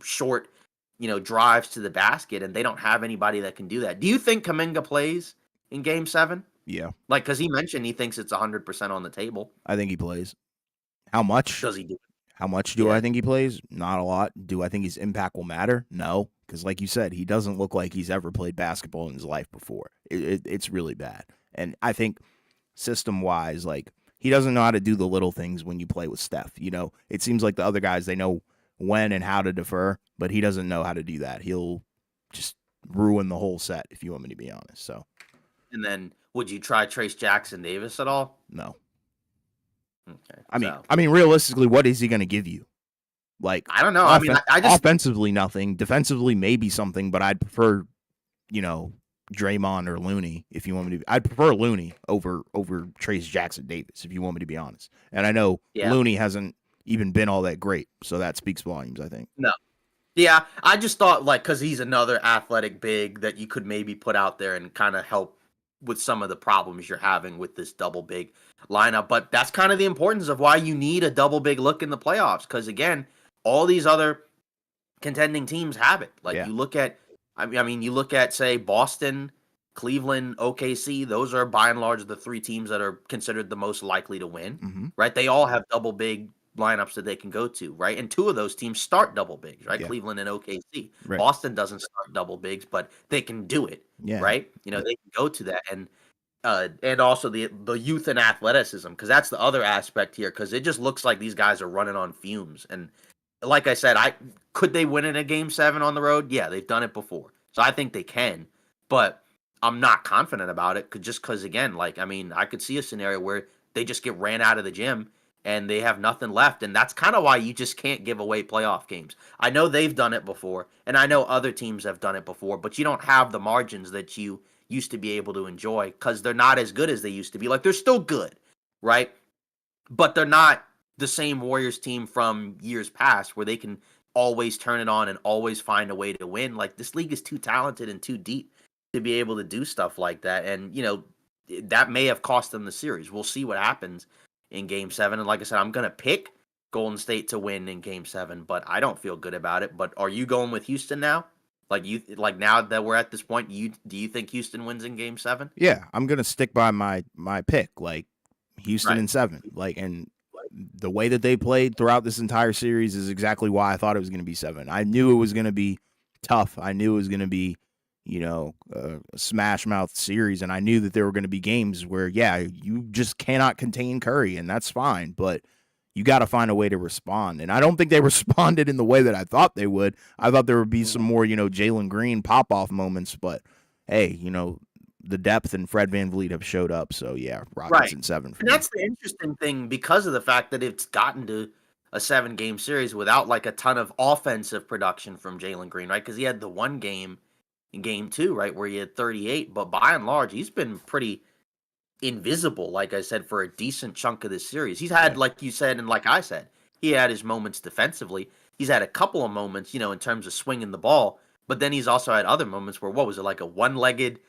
short drives to the basket, and they don't have anybody that can do that. Do you think Kuminga plays in Game 7? Yeah, Like, because he mentioned he thinks it's 100% on the table. I think he plays. How much? Does he do it? How much do Yeah. I think he plays? Not a lot. Do I think his impact will matter? No, because like you said, he doesn't look like he's ever played basketball in his life before. It's really bad, and I think system-wise, like he doesn't know how to do the little things when you play with Steph. It seems like the other guys, they know when and how to defer, but he doesn't know how to do that. He'll just ruin the whole set, if you want me to be honest. So, And then would you try Trace Jackson Davis at all? no. Okay. I mean, realistically, what is he going to give you? Like, I don't know. I mean, I just offensively nothing, defensively maybe something, but I'd prefer, Draymond or Looney if you want me to. I'd prefer Looney over Trace Jackson Davis if you want me to be honest. And I know Looney hasn't even been all that great, so that speaks volumes, I think. No. Yeah, I just thought like because he's another athletic big that you could maybe put out there and kind of help with some of the problems you're having with this double big lineup. But that's kind of the importance of why you need a double big look in the playoffs. Because again, all these other contending teams have it. Like you look at, I mean, you look at say Boston, Cleveland, OKC. Those are by and large the three teams that are considered the most likely to win. Right? They all have double big lineups that they can go to, right? And two of those teams start double bigs, right? Cleveland and OKC. Right. Boston doesn't start double bigs, but they can do it, right? They can go to that, and also the youth and athleticism, because that's the other aspect here, because it just looks like these guys are running on fumes. And like I said, could they win in a Game 7 on the road? Yeah, they've done it before, so I think they can, but I'm not confident about it, because again, like I mean, I could see a scenario where they just get ran out of the gym and they have nothing left. And that's kind of why you just can't give away playoff games. I know they've done it before, and I know other teams have done it before, but you don't have the margins that you used to be able to enjoy because they're not as good as they used to be. Like, they're still good, right? But they're not the same Warriors team from years past where they can always turn it on and always find a way to win. Like, this league is too talented and too deep to be able to do stuff like that. And, that may have cost them the series. We'll see what happens in Game 7. And like I said, I'm going to pick Golden State to win in Game 7, but I don't feel good about it. But are you going with Houston now? Like now that we're at this point, do you think Houston wins in Game 7? Yeah, I'm going to stick by my pick, like Houston in 7. Like, and the way that they played throughout this entire series is exactly why I thought it was going to be 7. I knew it was going to be tough. I knew it was going to be a smash mouth series, and I knew that there were going to be games where, you just cannot contain Curry, and that's fine, but you got to find a way to respond. And I don't think they responded in the way that I thought they would. I thought there would be some more, Jalen Green pop-off moments, but hey, the depth and Fred VanVleet have showed up, so Rockets in 7 for and me. that's the interesting thing because of the fact that it's gotten to a 7-game series without like a ton of offensive production from Jalen Green, right? Because he had the one game in Game 2, right, where he had 38, but by and large, he's been pretty invisible, like I said, for a decent chunk of this series. He's had, like you said, and like I said, he had his moments defensively. He's had a couple of moments, in terms of swinging the ball, but then he's also had other moments where, what was it, like a one-legged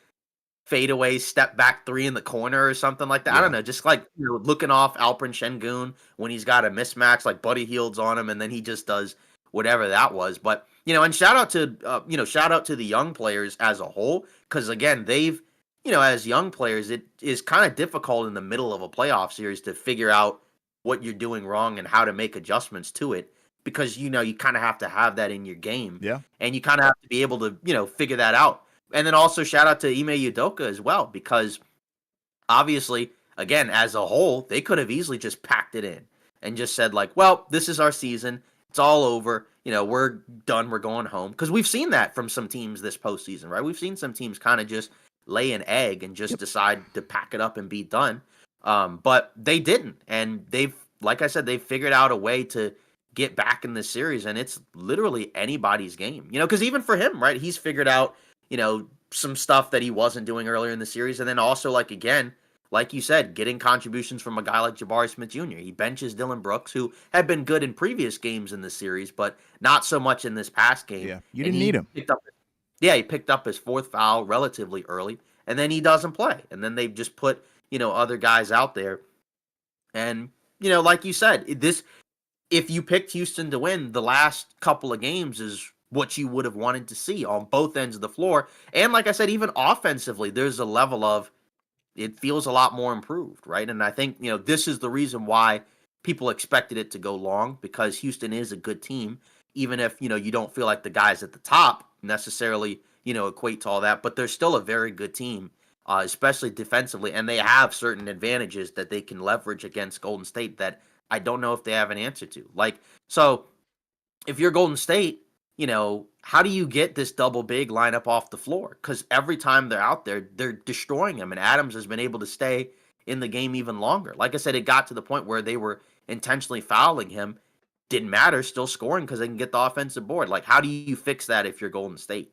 fadeaway step back three in the corner or something like that? I don't know, just like looking off Alperen Şengün when he's got a mismatch, like Buddy Hield's on him, and then he just does whatever that was. But and shout out to the young players as a whole, because again, they've as young players, it is kind of difficult in the middle of a playoff series to figure out what you're doing wrong and how to make adjustments to it, because you kind of have to have that in your game, and you kind of have to be able to figure that out. And then also shout out to Ime Udoka as well, because obviously, again, as a whole, they could have easily just packed it in and just said like, well, this is our season. It's all over. We're done. We're going home. Because we've seen that from some teams this postseason, right? We've seen some teams kind of just lay an egg and just Yep. decide to pack it up and be done. But they didn't, and like I said, they've figured out a way to get back in this series, and it's literally anybody's game. Because even for him, right, he's figured out, some stuff that he wasn't doing earlier in the series, and then also like again, like you said, getting contributions from a guy like Jabari Smith Jr. He benches Dylan Brooks, who had been good in previous games in the series, but not so much in this past game. Yeah, you And didn't need him. he picked up his fourth foul relatively early, and then he doesn't play. And then they've just put, other guys out there. And, like you said, if you picked Houston to win, the last couple of games is what you would have wanted to see on both ends of the floor. And like I said, even offensively, there's a level of it feels a lot more improved, right? And I think, this is the reason why people expected it to go long, because Houston is a good team, even if, you don't feel like the guys at the top necessarily, equate to all that, but they're still a very good team, especially defensively, and they have certain advantages that they can leverage against Golden State that I don't know if they have an answer to. Like, so if you're Golden State, how do you get this double big lineup off the floor? Because every time they're out there, they're destroying them. And Adams has been able to stay in the game even longer. Like I said, it got to the point where they were intentionally fouling him. Didn't matter, still scoring because they can get the offensive board. Like, how do you fix that if you're Golden State?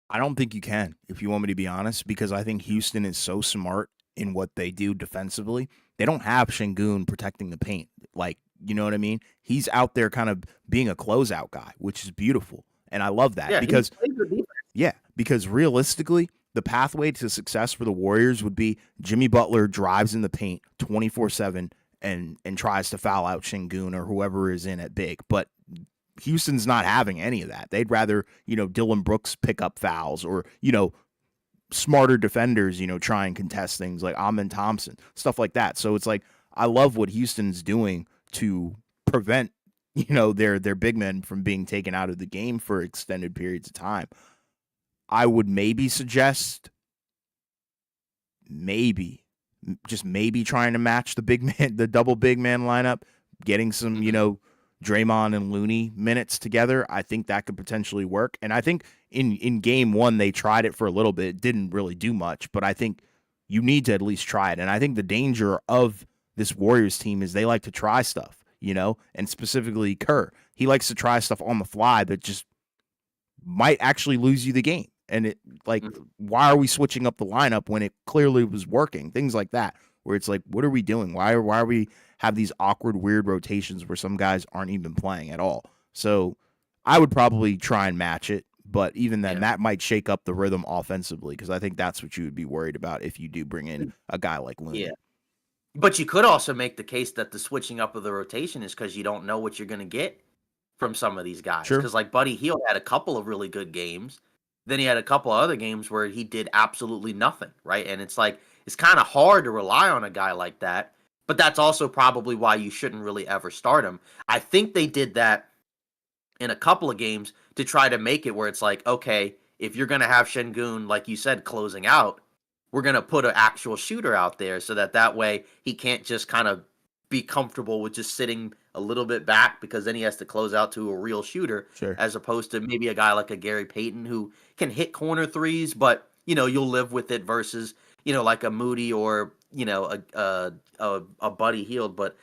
I don't think you can, if you want me to be honest, because I think Houston is so smart in what they do defensively. They don't have Şengün protecting the paint. Like, you know what I mean? He's out there kind of being a closeout guy, which is beautiful. And I love that because realistically, the pathway to success for the Warriors would be Jimmy Butler drives in the paint 24/7 and tries to foul out Şengün or whoever is in at big. But Houston's not having any of that. They'd rather, Dylan Brooks pick up fouls or, smarter defenders, try and contest things like Amen Thompson, stuff like that. So it's like, I love what Houston's doing to prevent, their big men from being taken out of the game for extended periods of time. I would maybe suggest just maybe trying to match the double big man lineup, getting some, Draymond and Looney minutes together. I think that could potentially work. And I think in game one, they tried it for a little bit. It didn't really do much, but I think you need to at least try it. And I think the danger of this Warriors team is they like to try stuff, and specifically Kerr. He likes to try stuff on the fly that just might actually lose you the game. And why are we switching up the lineup when it clearly was working? Things like that, where it's like, what are we doing? Why are we have these awkward, weird rotations where some guys aren't even playing at all? So I would probably try and match it, but even then, that might shake up the rhythm offensively, because I think that's what you would be worried about if you do bring in a guy like Looney. Yeah. But you could also make the case that the switching up of the rotation is because you don't know what you're going to get from some of these guys. Because like Buddy Hield had a couple of really good games. Then he had a couple of other games where he did absolutely nothing, right? And it's like, it's kind of hard to rely on a guy like that. But that's also probably why you shouldn't really ever start him. I think they did that in a couple of games to try to make it where it's like, okay, if you're going to have Şengün, like you said, closing out, we're going to put an actual shooter out there so that way he can't just kind of be comfortable with just sitting a little bit back, because then he has to close out to a real shooter, as opposed to maybe a guy like a Gary Payton who can hit corner threes, but, you'll live with it versus, like a Moody or, a Buddy Hield. But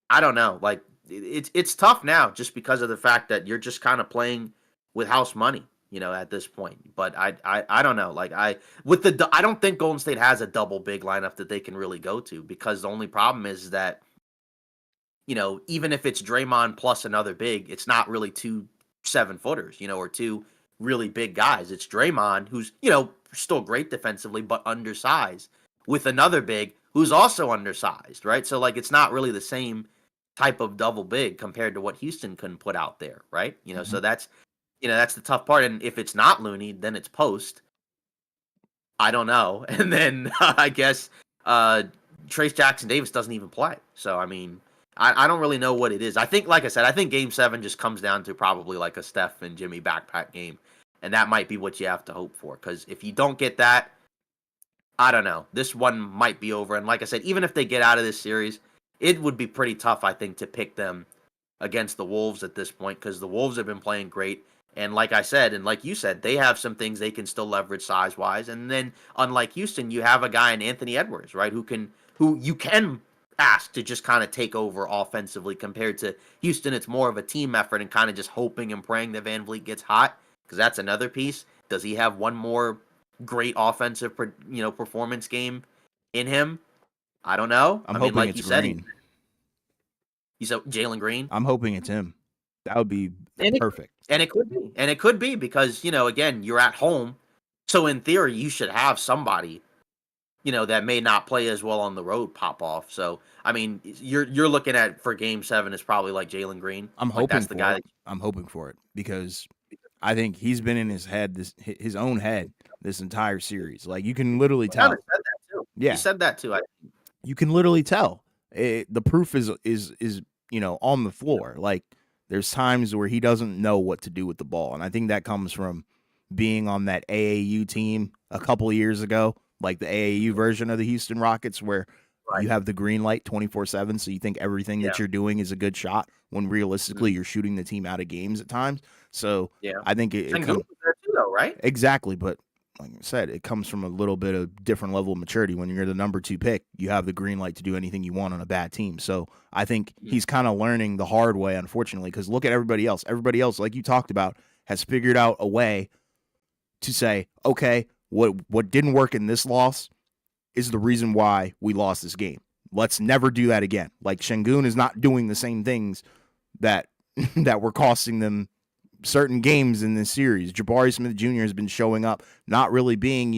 I don't know. Like, it's tough now just because of the fact that you're just kind of playing with house money, at this point. But I don't know. Like, I don't think Golden State has a double big lineup that they can really go to, because the only problem is that, even if it's Draymond plus another big, it's not really two 7-footers, or two really big guys. It's Draymond, who's, still great defensively, but undersized, with another big who's also undersized, right? So, like, it's not really the same type of double big compared to what Houston can put out there, right? So that's the tough part. And if it's not Looney, then it's Post. I don't know. And then I guess Trace Jackson Davis doesn't even play. So, I mean, I don't really know what it is. I think, like I said, I think Game 7 just comes down to probably like a Steph and Jimmy backpack game. And that might be what you have to hope for. Because if you don't get that, I don't know. This one might be over. And like I said, even if they get out of this series, it would be pretty tough, I think, to pick them against the Wolves at this point, because the Wolves have been playing great. And like I said, and like you said, they have some things they can still leverage size wise. And then unlike Houston, you have a guy in Anthony Edwards, right, who you can ask to just kind of take over offensively compared to Houston. It's more of a team effort and kind of just hoping and praying that Van Vliet gets hot, because that's another piece. Does he have one more great offensive, performance game in him? I don't know. I'm I mean, hoping like it's you said, Green. you said Jalen Green. I'm hoping it's him. That would be And it, perfect. and it could be. And it could be because, again, you're at home. So in theory, you should have somebody, that may not play as well on the road pop off. So, I mean, you're looking at for game 7 is probably like Jalen Green. I'm Like hoping that's the for guy it. I'm hoping for it because I think he's been in his own head this entire series. Like you can literally Kinda tell. said that too. He Yeah, said that too. you can literally tell. The proof is on the floor. Like there's times where he doesn't know what to do with the ball, and I think that comes from being on that AAU team a couple of years ago, like the AAU version of the Houston Rockets, where Right. you have the green light 24/7, so you think everything that Yeah. you're doing is a good shot when realistically Mhm. you're shooting the team out of games at times. So Yeah. I think it Sengun comes was there too, though, right? exactly, but like I said, it comes from a little bit of different level of maturity. When you're the number 2 pick, you have the green light to do anything you want on a bad team. So I think Mhm. he's kind of learning the hard way, unfortunately, because look at everybody else. Everybody else, like you talked about, has figured out a way to say, okay, what didn't work in this loss is the reason why we lost this game. Let's never do that again. Like Sengun is not doing the same things that that were costing them certain games in this series. Jabari Smith Jr. has been showing up, not really being,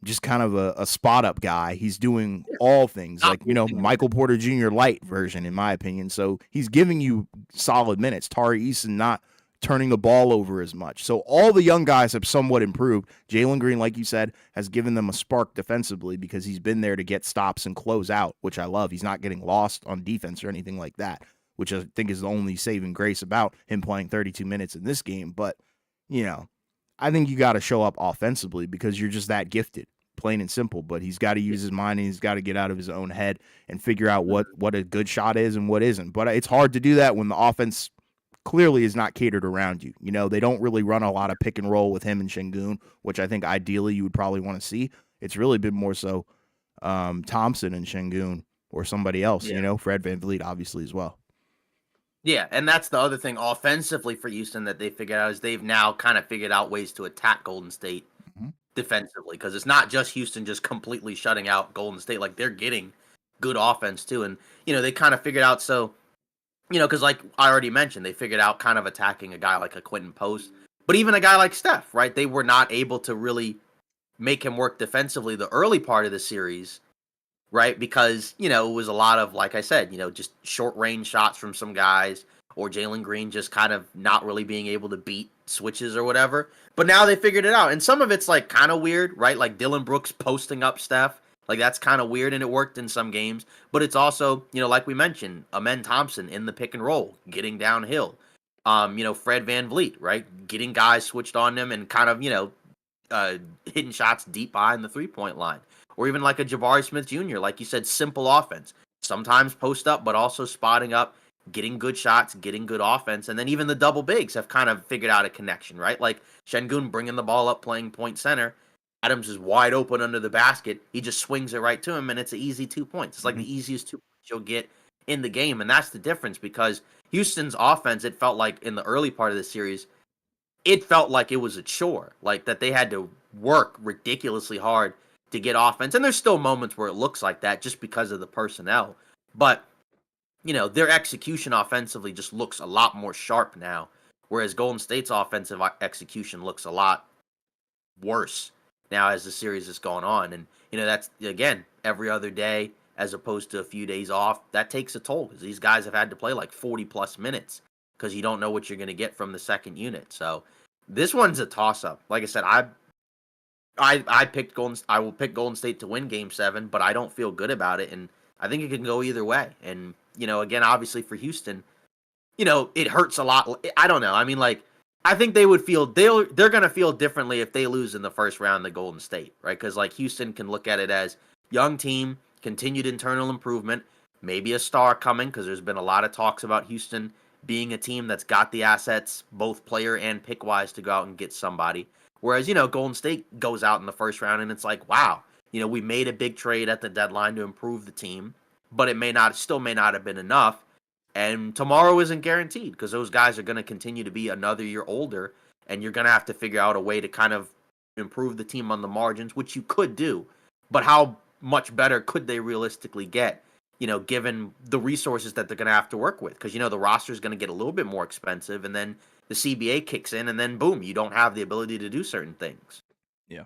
just kind of a spot up guy. He's doing all things Not like, losing him. Michael Porter Jr. light version, in my opinion. So he's giving you solid minutes. Tari Eason not turning the ball over as much. So all the young guys have somewhat improved. Jalen Green, like you said, has given them a spark defensively because he's been there to get stops and close out, which I love. He's not getting lost on defense or anything like that, which I think is the only saving grace about him playing 32 minutes in this game. But, I think you got to show up offensively because you're just that gifted, plain and simple. But he's got to use his mind and he's got to get out of his own head and figure out what a good shot is and what isn't. But it's hard to do that when the offense clearly is not catered around you. They don't really run a lot of pick and roll with him and Sengun, which I think ideally you would probably want to see. It's really been more so Thompson and Sengun or somebody else, Fred VanVleet obviously as well. Yeah, and that's the other thing offensively for Houston that they figured out is they've now kind of figured out ways to attack Golden State defensively, because it's not just Houston just completely shutting out Golden State. Like they're getting good offense too, and they kind of figured out. So because like I already mentioned, they figured out kind of attacking a guy like a Quentin Post, but even a guy like Steph, right? They were not able to really make him work defensively the early part of the series, right? Because, it was a lot of, like I said, just short range shots from some guys, or Jalen Green just kind of not really being able to beat switches or whatever. But now they figured it out. And some of it's like kind of weird, right? Like Dylan Brooks posting up Steph. Like that's kind of weird, and it worked in some games. But it's also, like we mentioned, Amen Thompson in the pick and roll, getting downhill. Fred VanVleet, right? Getting guys switched on them and kind of, hitting shots deep behind the 3-point line. Or even like a Jabari Smith Jr., like you said, simple offense. Sometimes post up, but also spotting up, getting good shots, getting good offense. And then even the double bigs have kind of figured out a connection, right? Like Sengun bringing the ball up, playing point center. Adams is wide open under the basket. He just swings it right to him, and it's an easy 2 points. It's like the easiest 2 points you'll get in the game. And that's the difference, because Houston's offense, it felt like in the early part of the series, it felt like it was a chore, like that they had to work ridiculously hard to get offense. And there's still moments where it looks like that just because of the personnel. But, their execution offensively just looks a lot more sharp now, whereas Golden State's offensive execution looks a lot worse now as the series is going on. And, that's, again, every other day as opposed to a few days off. That takes a toll because these guys have had to play like 40-plus minutes because you don't know what you're going to get from the second unit. So this one's a toss-up. Like I said, I picked I will pick Golden State to win Game 7, but I don't feel good about it, and I think it can go either way. And again, obviously for Houston, it hurts a lot. I don't know. I mean, like, I think they would feel they're gonna feel differently if they lose in the first round to Golden State, right? Because like Houston can look at it as young team, continued internal improvement, maybe a star coming, because there's been a lot of talks about Houston being a team that's got the assets, both player and pick wise, to go out and get somebody. Whereas, you know, Golden State goes out in the first round and it's like, wow, you know, we made a big trade at the deadline to improve the team, but it still may not have been enough. And tomorrow isn't guaranteed because those guys are going to continue to be another year older, and you're going to have to figure out a way to kind of improve the team on the margins, which you could do. But how much better could they realistically get, you know, given the resources that they're going to have to work with? Because, you know, the roster is going to get a little bit more expensive, and then the CBA kicks in, and then boom, you don't have the ability to do certain things. Yeah.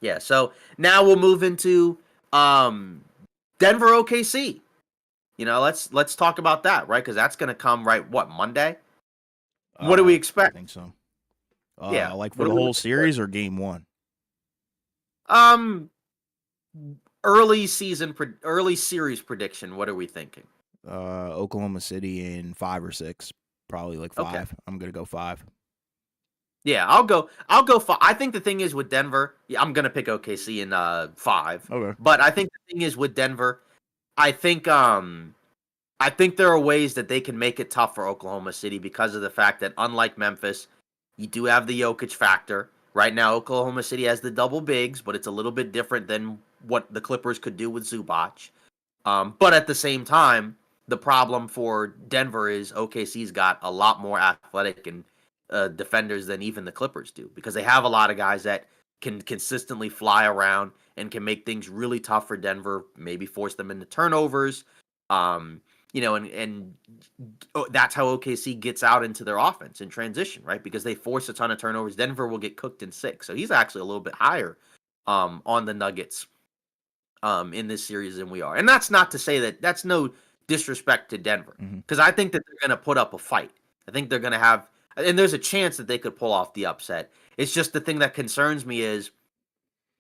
Yeah, so now we'll move into Denver OKC. You know, let's talk about that, right? Because that's going to come Monday? What do we expect? I think so. Yeah, like for the whole series or game one? Early series prediction. What are we thinking? Oklahoma City in 5 or 6, probably like 5. Okay. I'm gonna go 5. Yeah, I'll go 5. I think the thing is with Denver, yeah, I'm gonna pick OKC in 5. Okay. But I think the thing is with Denver, I think there are ways that they can make it tough for Oklahoma City because of the fact that, unlike Memphis, you do have the Jokic factor. Right now, Oklahoma City has the double bigs, but it's a little bit different than what the Clippers could do with Zubac. But at the same time, the problem for Denver is OKC's got a lot more athletic and defenders than even the Clippers do, because they have a lot of guys that can consistently fly around and can make things really tough for Denver, maybe force them into turnovers. You know, and that's how OKC gets out into their offense in transition, right? Because they force a ton of turnovers. Denver will get cooked in 6. So he's actually a little bit higher on the Nuggets in this series than we are. And that's not to say that that's no disrespect to Denver, because I think that they're going to put up a fight. I think they're going to have, and there's a chance that they could pull off the upset. It's just the thing that concerns me is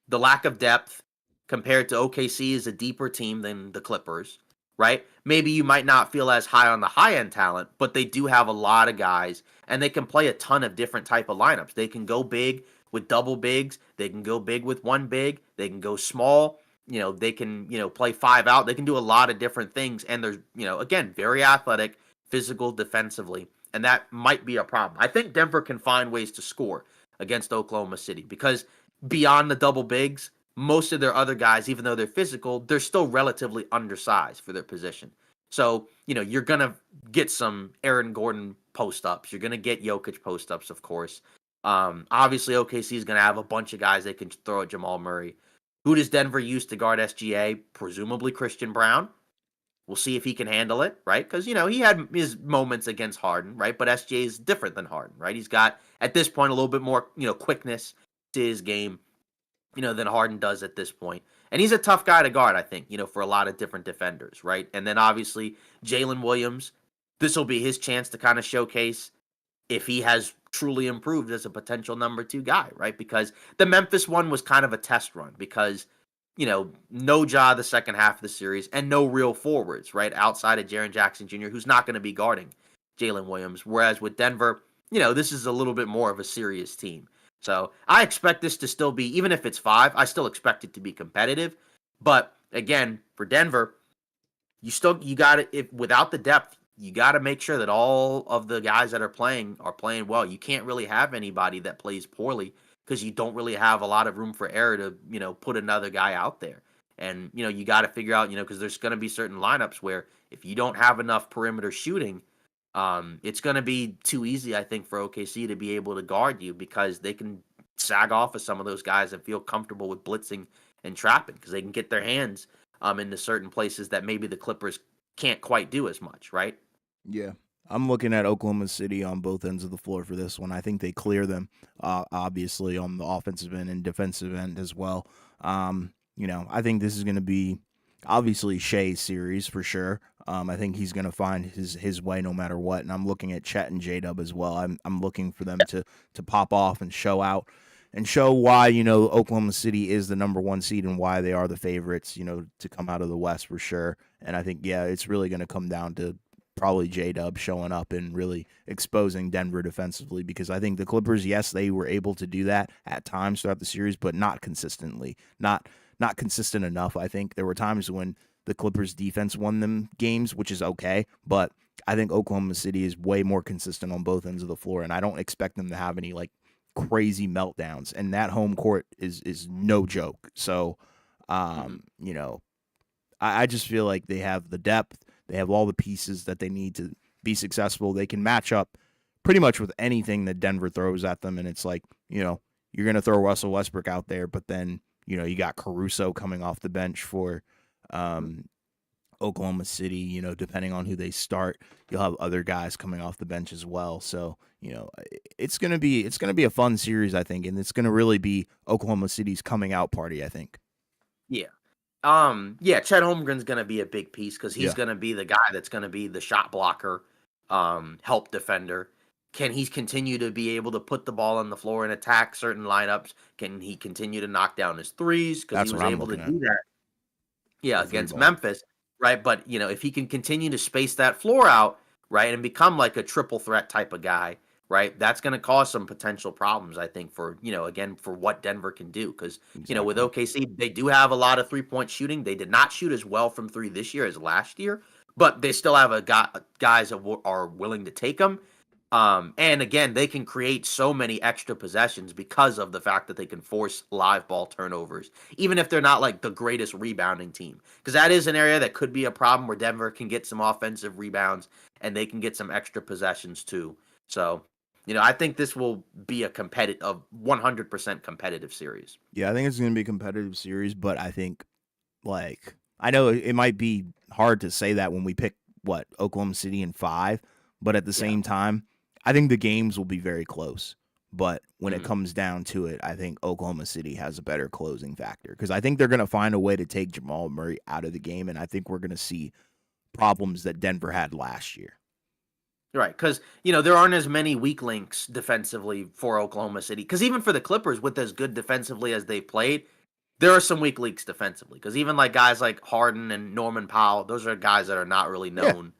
the lack of depth compared to OKC is a deeper team than the Clippers, right? Maybe you might not feel as high on the high-end talent, but they do have a lot of guys, and they can play a ton of different type of lineups. They can go big with double bigs. They can go big with one big. They can go small. You know, they can, you know, play 5 out. They can do a lot of different things, and they're, you know, again, very athletic, physical defensively, and that might be a problem. I think Denver can find ways to score against Oklahoma City because beyond the double bigs, most of their other guys, even though they're physical, they're still relatively undersized for their position. So, you know, you're going to get some Aaron Gordon post-ups. You're going to get Jokic post-ups, of course. Obviously, OKC is going to have a bunch of guys they can throw at Jamal Murray. Who does Denver use to guard SGA? Presumably Christian Brown. We'll see if he can handle it, right? Because, you know, he had his moments against Harden, right? But SGA is different than Harden, right? He's got, at this point, a little bit more, you know, quickness to his game, you know, than Harden does at this point. And he's a tough guy to guard, I think, you know, for a lot of different defenders, right? And then obviously Jalen Williams, this will be his chance to kind of showcase if he has truly improved as a potential number 2 guy, right? Because the Memphis one was kind of a test run because, you know, no Ja the second half of the series and no real forwards, right? Outside of Jaren Jackson Jr., who's not going to be guarding Jalen Williams. Whereas with Denver, you know, this is a little bit more of a serious team. So I expect this to still be, even if it's 5, I still expect it to be competitive. But again, for Denver, you got to, if without the depth, you got to make sure that all of the guys that are playing well. You can't really have anybody that plays poorly because you don't really have a lot of room for error to, you know, put another guy out there. And, you know, you got to figure out, you know, because there's going to be certain lineups where if you don't have enough perimeter shooting, it's going to be too easy, I think, for OKC to be able to guard you because they can sag off of some of those guys and feel comfortable with blitzing and trapping because they can get their hands into certain places that maybe the Clippers can't quite do as much, right? Yeah. I'm looking at Oklahoma City on both ends of the floor for this one. I think they clear them, obviously, on the offensive end and defensive end as well. You know, I think this is going to be obviously Shea's series for sure. I think he's going to find his way no matter what. And I'm looking at Chet and J-Dub as well. I'm looking for them to pop off and show out and show why, you know, Oklahoma City is the number 1 seed and why they are the favorites, you know, to come out of the West for sure. And I think, yeah, it's really going to come down to probably J-Dub showing up and really exposing Denver defensively because I think the Clippers, yes, they were able to do that at times throughout the series, but not consistently, not consistent enough. I think there were times when the Clippers defense won them games, which is okay, but I think Oklahoma City is way more consistent on both ends of the floor, and I don't expect them to have any like crazy meltdowns. And that home court is no joke. So, Mhm. you know, I just feel like they have the depth, they have all the pieces that they need to be successful. They can match up pretty much with anything that Denver throws at them, and it's like, you're gonna throw Russell Westbrook out there, but then you got Caruso coming off the bench for um, Oklahoma City. Depending on who they start, you'll have other guys coming off the bench as well. So it's gonna be a fun series, I think, and it's gonna really be Oklahoma City's coming out party, I think. Yeah. Yeah, Chet Holmgren's gonna be a big piece because he's Yeah, gonna be the guy that's gonna be the shot blocker, help defender. Can he continue to be able to put the ball on the floor and attack certain lineups? Can he continue to knock down his threes? Because he that's what was I'm able to looking at. do that, yeah, The three against ball. Memphis, right? But if he can continue to space that floor out, right, and become like a triple threat type of guy, right, that's going to cause some potential problems, I think, for again for what Denver can do. Because with Exactly. OKC, they do have a lot of 3-point shooting. They did not shoot as well from three this year as last year, but they still have guys that are willing to take them. And again, they can create so many extra possessions because of the fact that they can force live ball turnovers, even if they're not like the greatest rebounding team. Because that is an area that could be a problem where Denver can get some offensive rebounds and they can get some extra possessions too. So, I think this will be a 100% competitive series. Yeah, I think it's going to be a competitive series, but I think, like, I know it might be hard to say that when we pick what Oklahoma City in 5, but at the Yeah. same time, I think the games will be very close. But when it Mhm. comes down to it, I think Oklahoma City has a better closing factor because I think they're going to find a way to take Jamal Murray out of the game, and I think we're going to see problems that Denver had last year. Right, because there aren't as many weak links defensively for Oklahoma City. Because even for the Clippers, with as good defensively as they played, there are some weak links defensively. Because even like guys like Harden and Norman Powell, those are guys that are not really Yeah, known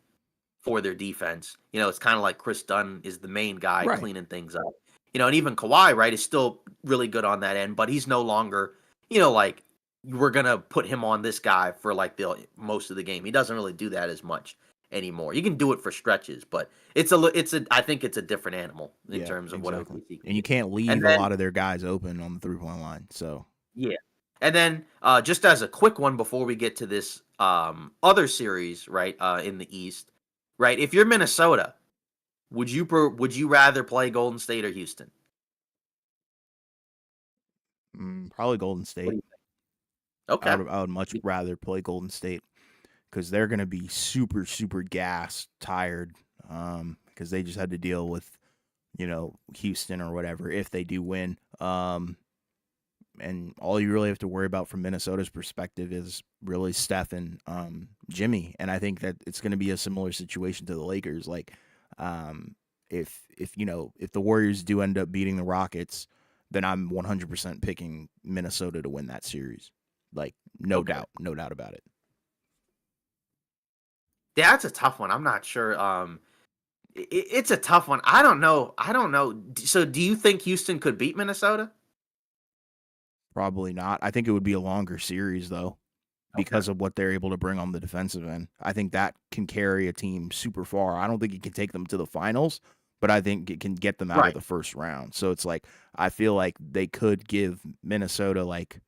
for their defense. It's kind of like Chris Dunn is the main guy right. cleaning things up. And even Kawhi, right, is still really good on that end, but he's no longer, like we're gonna put him on this guy for like the most of the game. He doesn't really do that as much anymore. You can do it for stretches, but I think it's a different animal in Yeah, terms of what exactly. OKC can And you do. can't And leave a then lot of their guys open on the 3-point line. So, yeah. And then just as a quick one before we get to this other series, right, in the East, right? If you're Minnesota, would you rather play Golden State or Houston? probably Golden What do State. you think? Okay. I would much rather play Golden State because they're going to be super, super gassed, tired, because they just had to deal with, Houston or whatever if they do win. And all you really have to worry about from Minnesota's perspective is really Steph and Jimmy. And I think that it's going to be a similar situation to the Lakers. Like, if the Warriors do end up beating the Rockets, then I'm 100% picking Minnesota to win that series. Like, Okay. no doubt about it. Yeah, that's a tough one. I'm not sure. It's a tough one. I don't know. I don't know. So, do you think Houston could beat Minnesota? Probably not. I think it would be a longer series though, Okay. because of what they're able to bring on the defensive end. I think that can carry a team super far. I don't think it can take them to the finals, but I think it can get them out of Right. the first round. So it's like I feel like they could give Minnesota like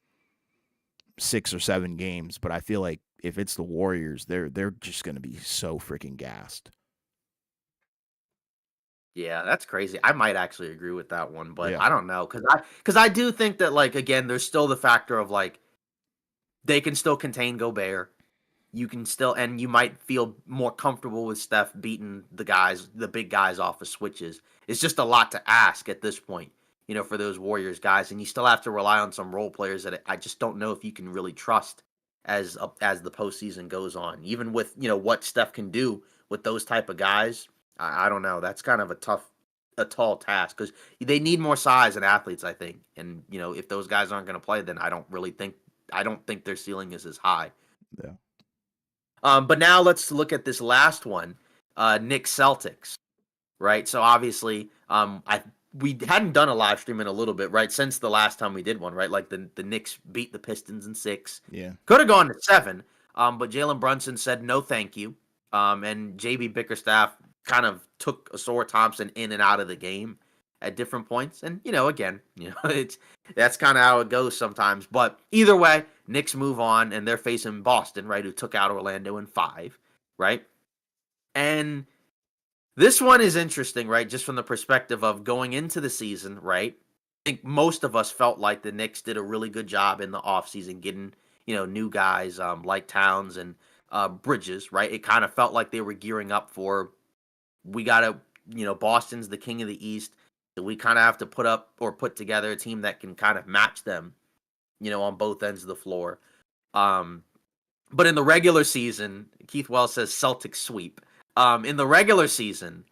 6 or 7 games, but I feel like if it's the Warriors, they're just going to be so freaking gassed. Yeah, that's crazy. I might actually agree with that one, but Yeah. I don't know because I do think that like again, there's still the factor of like they can still contain Gobert. You can still and you might feel more comfortable with Steph beating the big guys off of switches. It's just a lot to ask at this point, for those Warriors guys, and you still have to rely on some role players that I just don't know if you can really trust as the postseason goes on. Even with what Steph can do with those type of guys, I don't know. That's kind of a tall task because they need more size and athletes, I think. And if those guys aren't going to play, then I don't think their ceiling is as high. Yeah. But now let's look at this last one, Knicks Celtics, right? So obviously, we hadn't done a live stream in a little bit, right? Since the last time we did one, right? Like the Knicks beat the Pistons in 6, Yeah. could have gone to 7, but Jalen Brunson said no, thank you. And JB Bickerstaff kind of took Asor Thompson in and out of the game at different points. And again, that's kind of how it goes sometimes. But either way, Knicks move on, and they're facing Boston, right, who took out Orlando in 5, right? And this one is interesting, right, just from the perspective of going into the season, right? I think most of us felt like the Knicks did a really good job in the offseason getting, new guys like Towns and Bridges, right? It kind of felt like they were gearing up for, we got to, Boston's the king of the East. So we kind of have to put together a team that can kind of match them, on both ends of the floor. But in the regular season, Keith Wells says Celtics sweep. In the regular season,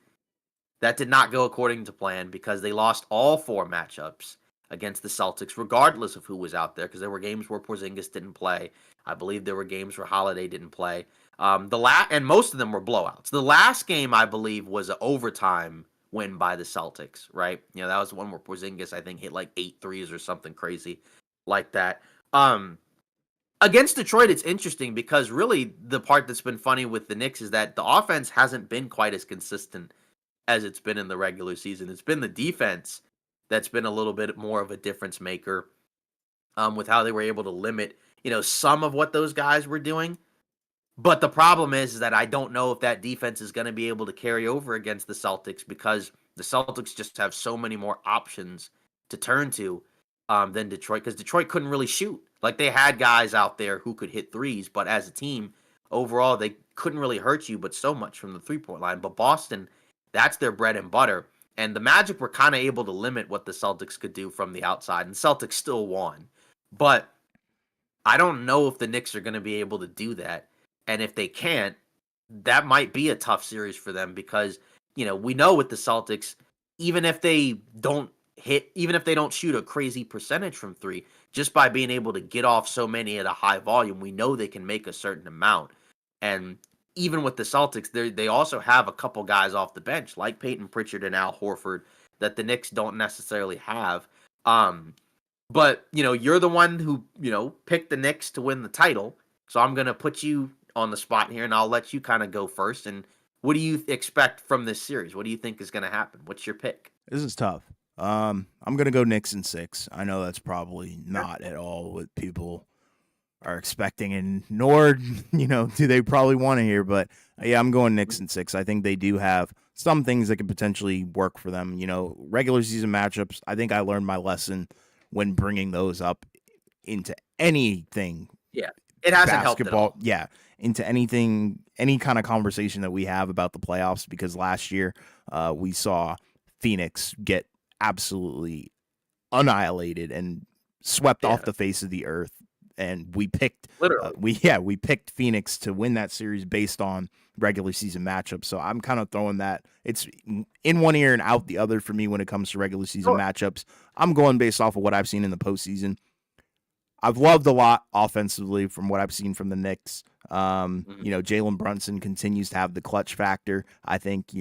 that did not go according to plan because they lost all 4 matchups against the Celtics, regardless of who was out there, because there were games where Porzingis didn't play. I believe there were games where Holiday didn't play. And most of them were blowouts. The last game, I believe, was an overtime win by the Celtics, right? That was the one where Porzingis, I think, hit like 8 threes or something crazy like that. Against Detroit, it's interesting because really the part that's been funny with the Knicks is that the offense hasn't been quite as consistent as it's been in the regular season. It's been the defense that's been a little bit more of a difference maker with how they were able to limit, some of what those guys were doing. But the problem is that I don't know if that defense is going to be able to carry over against the Celtics because the Celtics just have so many more options to turn to than Detroit, because Detroit couldn't really shoot. Like, they had guys out there who could hit threes, but as a team, overall, they couldn't really hurt you but so much from the three-point line. But Boston, that's their bread and butter. And the Magic were kind of able to limit what the Celtics could do from the outside, and Celtics still won. But I don't know if the Knicks are going to be able to do that. And if they can't, that might be a tough series for them because, we know with the Celtics, even if they don't shoot a crazy percentage from 3, just by being able to get off so many at a high volume, we know they can make a certain amount. And even with the Celtics, they also have a couple guys off the bench, like Peyton Pritchard and Al Horford, that the Knicks don't necessarily have. But, you're the one who, picked the Knicks to win the title. So I'm going to put you on the spot here, and I'll let you kind of go first. And what do you expect from this series? What do you think is going to happen? What's your pick? This is tough. I'm going to go Knicks in 6. I know that's probably not at all what people are expecting, and nor, do they probably want to hear. But, yeah, I'm going Knicks in 6. I think they do have some things that could potentially work for them. Regular season matchups, I think I learned my lesson when bringing those up into anything. Yeah, it hasn't helped at all. Yeah, into anything, any kind of conversation that we have about the playoffs, because last year we saw Phoenix get absolutely annihilated and swept off the face of the earth, and we picked we picked Phoenix to win that series based on regular season matchups. So I'm kind of throwing that, it's in one ear and out the other for me when it comes to regular season matchups. I'm going based off of what I've seen in the postseason. I've loved a lot offensively from what I've seen from the Knicks. Jalen Brunson continues to have the clutch factor. I think,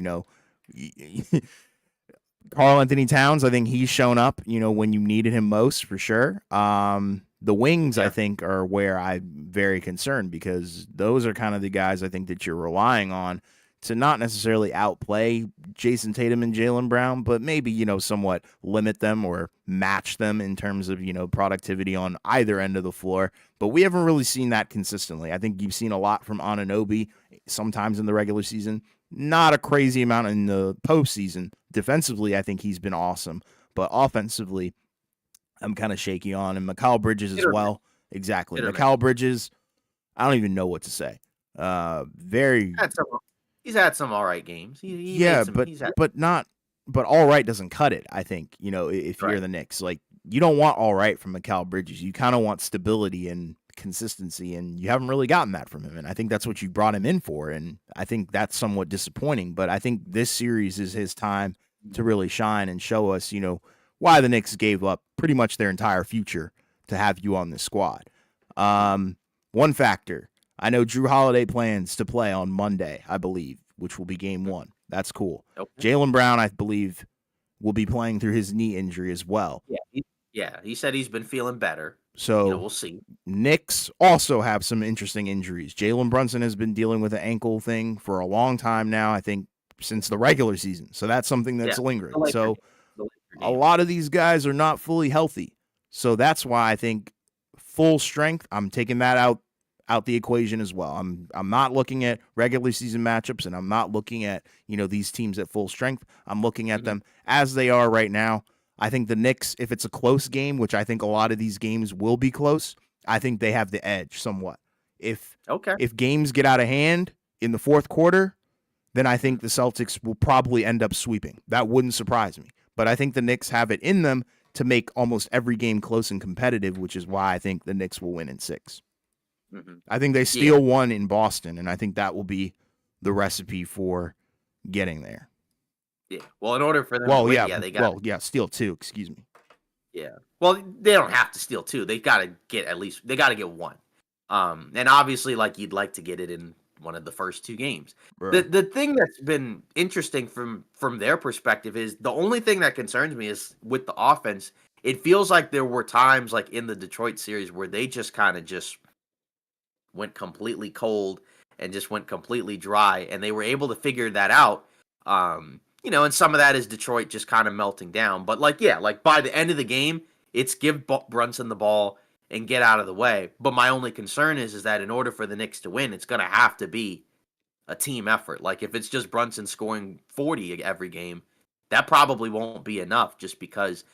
Karl Anthony Towns, I think he's shown up, when you needed him most, for sure. The wings, I think, are where I'm very concerned, because those are kind of the guys I think that you're relying on to not necessarily outplay Jason Tatum and Jaylen Brown, but maybe, somewhat limit them or match them in terms of, productivity on either end of the floor. But we haven't really seen that consistently. I think you've seen a lot from Anunoby sometimes in the regular season, not a crazy amount in the postseason. Defensively, I think he's been awesome, but offensively, I'm kind of shaky on. And Mikal Bridges as well. Exactly. Mikal Bridges, I don't even know what to say. He's had some all right games. But all right doesn't cut it. I think, if you're the Knicks, like, you don't want all right from Mikal Bridges. You kind of want stability and consistency, and you haven't really gotten that from him. And I think that's what you brought him in for. And I think that's somewhat disappointing, but I think this series is his time to really shine and show us, why the Knicks gave up pretty much their entire future to have you on this squad. One factor, I know Drew Holiday plans to play on Monday, I believe, which will be game 1. That's cool. Okay. Jaylen Brown, I believe, will be playing through his knee injury as well. Yeah, he said he's been feeling better. So we'll see. Knicks also have some interesting injuries. Jalen Brunson has been dealing with an ankle thing for a long time now, I think since the regular season. So that's something that's Yeah, lingering. the Laker, So the Laker a game. lot of these guys are not fully healthy. So that's why I think full strength, I'm taking that out the equation as well. I'm not looking at regular season matchups, and I'm not looking at, these teams at full strength. I'm looking at them as they are right now. I think the Knicks, if it's a close game, which I think a lot of these games will be close, I think they have the edge somewhat. If Okay. if games get out of hand in the fourth quarter, then I think the Celtics will probably end up sweeping. That wouldn't surprise me. But I think the Knicks have it in them to make almost every game close and competitive, which is why I think the Knicks will win in 6. I think they Yeah. steal one in Boston, and I think that will be the recipe for getting there. Yeah. Well, in order for them to win, they got. Steal 2. Excuse me. Yeah. Well, they don't have to steal 2. They got to get at least. They got to get 1. And obviously, like you'd like to get it in one of the first 2 games. Right. The thing that's been interesting from their perspective is the only thing that concerns me is with the offense. It feels like there were times like in the Detroit series where they just kind of just went completely cold and just went completely dry, and they were able to figure that out. And some of that is Detroit just kind of melting down. But like by the end of the game, it's give Brunson the ball and get out of the way. But my only concern is that in order for the Knicks to win, it's going to have to be a team effort. Like if it's just Brunson scoring 40 every game, that probably won't be enough just because,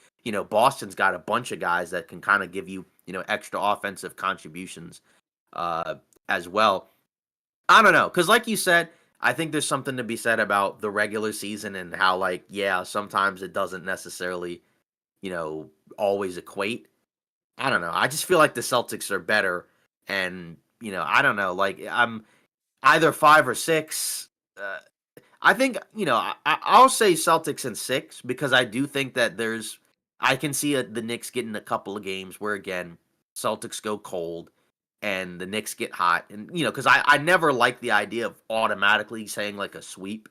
Boston's got a bunch of guys that can kind of give you, extra offensive contributions as well. I don't know, because like you said, I think there's something to be said about the regular season and how, like, sometimes it doesn't necessarily, always equate. I don't know. I just feel like the Celtics are better, and I don't know. Like I'm either 5 or 6. I think I'll say Celtics in 6 because I do think that I can see the Knicks getting a couple of games where again Celtics go cold and the Knicks get hot, and because I never like the idea of automatically saying like a sweep,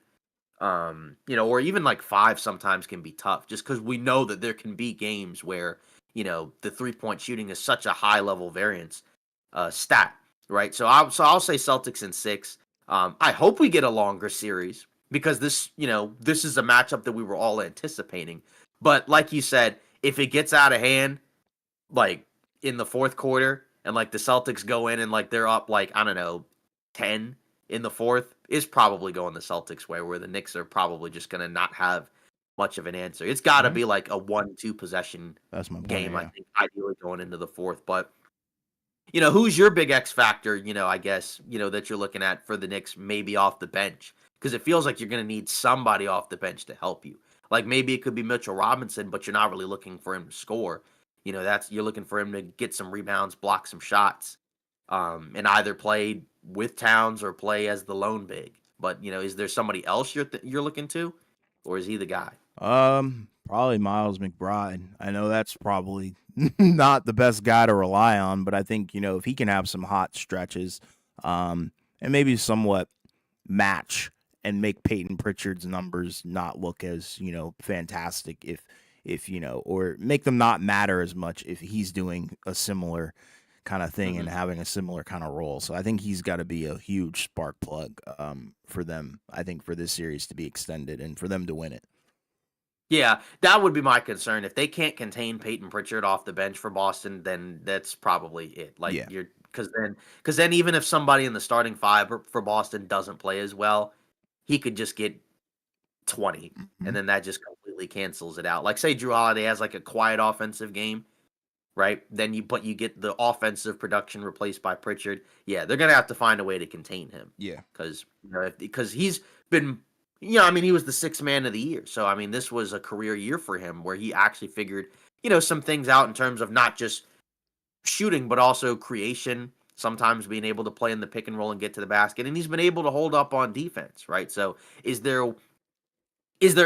or even like 5 sometimes can be tough just because we know that there can be games where the 3-point shooting is such a high level variance stat, right? So I'll say Celtics in 6. I hope we get a longer series because this is a matchup that we were all anticipating. But like you said, if it gets out of hand, like in the fourth quarter, and like the Celtics go in and like they're up like I don't know 10 in the fourth, is probably going the Celtics way, where the Knicks are probably just gonna not have much of an answer. It's got to be like a 1-2 possession That's my point, game, I yeah. think, ideally going into the fourth. But who's your big X factor, I guess, that you're looking at for the Knicks, maybe off the bench? Because it feels like you're going to need somebody off the bench to help you. Like maybe it could be Mitchell Robinson, but you're not really looking for him to score. You're looking for him to get some rebounds, block some shots, and either play with Towns or play as the lone big. But, is there somebody else you're looking to, or is he the guy? Probably Miles McBride. I know that's probably not the best guy to rely on, but I think, if he can have some hot stretches, and maybe somewhat match and make Peyton Pritchard's numbers not look as, fantastic if or make them not matter as much if he's doing a similar kind of thing and having a similar kind of role. So I think he's got to be a huge spark plug for them, I think, for this series to be extended and for them to win it. Yeah, that would be my concern. If they can't contain Peyton Pritchard off the bench for Boston, then that's probably it. Like Yeah. because then even if somebody in the starting 5 for Boston doesn't play as well, he could just get 20, and then that just completely cancels it out. Like say Drew Holiday has like a quiet offensive game, right? Then you get the offensive production replaced by Pritchard. Yeah, they're gonna have to find a way to contain him. Yeah. Because he's been. Yeah, I mean, he was the 6th man of the year. So, I mean, this was a career year for him where he actually figured, some things out in terms of not just shooting, but also creation, sometimes being able to play in the pick and roll and get to the basket. And he's been able to hold up on defense, right? So, is there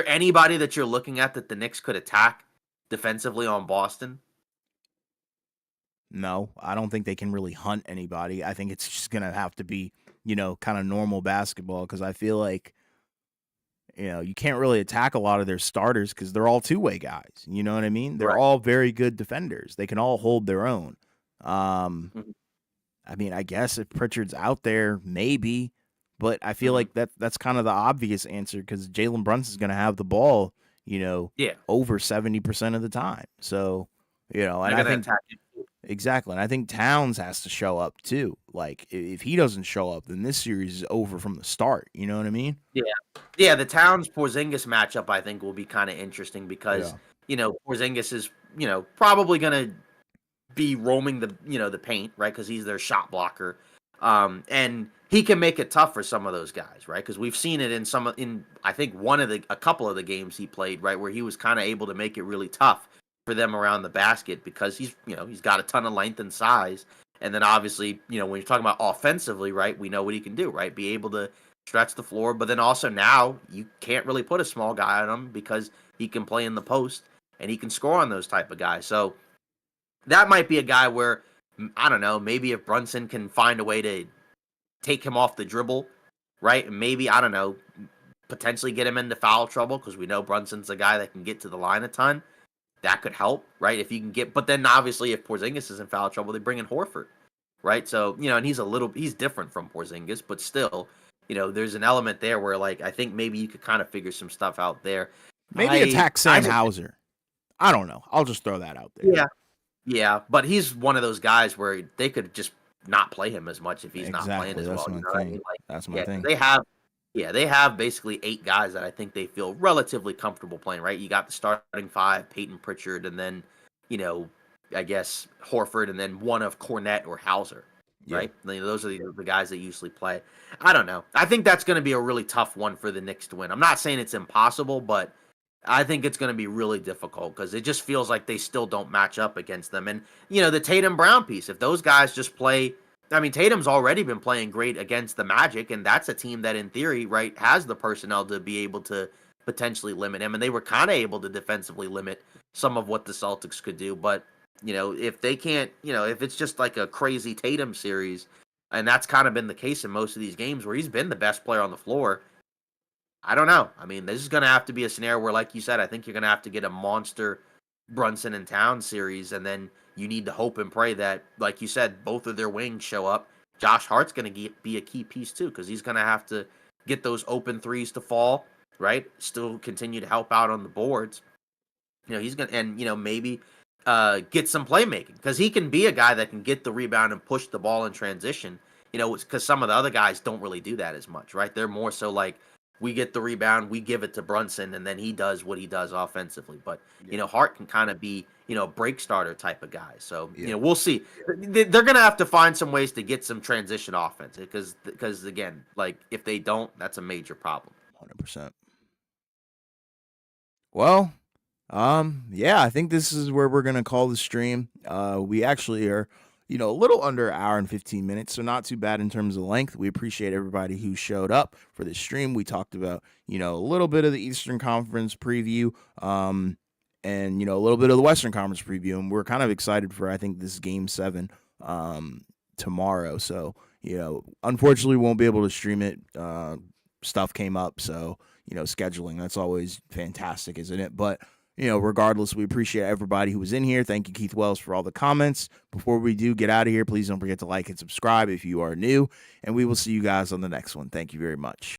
anybody that you're looking at that the Knicks could attack defensively on Boston? No, I don't think they can really hunt anybody. I think it's just going to have to be, kind of normal basketball because I feel like, you can't really attack a lot of their starters because they're all two-way guys. You know what I mean? They're Right. all very good defenders. They can all hold their own. Mhm. I mean, I guess if Pritchard's out there, maybe, but I feel Mhm. like that's kind of the obvious answer because Jalen Brunson's going to have the ball, Yeah, over 70% of the time. So, and they're I gonna think attack you. exactly, and I think Towns has to show up too. Like if he doesn't show up, then this series is over from the start. You know what I mean? Yeah. Yeah, the Towns Porzingis matchup I think will be kind of interesting because, Yeah. Porzingis is, probably going to be roaming the paint, right? Cuz he's their shot blocker. And he can make it tough for some of those guys, right? Cuz we've seen it in I think a couple of the games he played, right, where he was kind of able to make it really tough for them around the basket because he's got a ton of length and size. And then obviously, when you're talking about offensively, right, we know what he can do, right? Be able to stretch the floor, but then also now you can't really put a small guy on him because he can play in the post and he can score on those type of guys. So that might be a guy where I don't know, maybe if Brunson can find a way to take him off the dribble, right? And maybe I don't know, potentially get him into foul trouble because we know Brunson's a guy that can get to the line a ton. That could help, right? If you can get, but then obviously if Porzingis is in foul trouble, they bring in Horford, right? So and he's different from Porzingis, but still, there's an element there where like I think maybe you could kind of figure some stuff out there. Maybe I attack I Sam just Hauser. I don't know. I'll just throw that out there. Yeah, yeah, but he's one of those guys where they could just not play him as much if he's not playing Exactly. as That's well. You my know what I mean? thing. Like, That's my yeah, 'cause thing. they have basically 8 guys that I think they feel relatively comfortable playing. Right? You got the starting five: Peyton Pritchard, and then you know, I guess Horford, and then one of Cornette or Hauser. Yeah. Right? Those are the guys that usually play. I don't know. I think that's going to be a really tough one for the Knicks to win. I'm not saying it's impossible, but I think it's going to be really difficult because it just feels like they still don't match up against them. And, the Tatum Brown piece, if those guys just play, I mean, Tatum's already been playing great against the Magic, and that's a team that, in theory, right, has the personnel to be able to potentially limit him. And they were kind of able to defensively limit some of what the Celtics could do. But, if they can't, if it's just like a crazy Tatum series, and that's kind of been the case in most of these games where he's been the best player on the floor, I don't know. I mean, this is going to have to be a scenario where, like you said, I think you're going to have to get a monster Brunson and Town series, and then you need to hope and pray that, like you said, both of their wings show up. Josh Hart's going to be a key piece too, because he's going to have to get those open threes to fall, right? Still continue to help out on the boards. He's going to, and maybe get some playmaking because he can be a guy that can get the rebound and push the ball in transition. Because some of the other guys don't really do that as much, right? They're more so like we get the rebound, we give it to Brunson, and then he does what he does offensively. But Yeah. Hart can kind of be a break starter type of guy. So Yeah. we'll see. They're gonna have to find some ways to get some transition offense because again, like if they don't, that's a major problem. 100%. Well, yeah, I think this is where we're gonna call the stream. We actually are, a little under an hour and 15 minutes, so not too bad in terms of length. We appreciate everybody who showed up for this stream. We talked about, a little bit of the Eastern Conference preview, and a little bit of the Western Conference preview, and we're kind of excited for I think this Game 7 tomorrow. So, unfortunately, we won't be able to stream it. Stuff came up, so scheduling, that's always fantastic, isn't it? But regardless, we appreciate everybody who was in here. Thank you, Keith Wells, for all the comments. Before we do get out of here, please don't forget to like and subscribe if you are new, and we will see you guys on the next one. Thank you very much.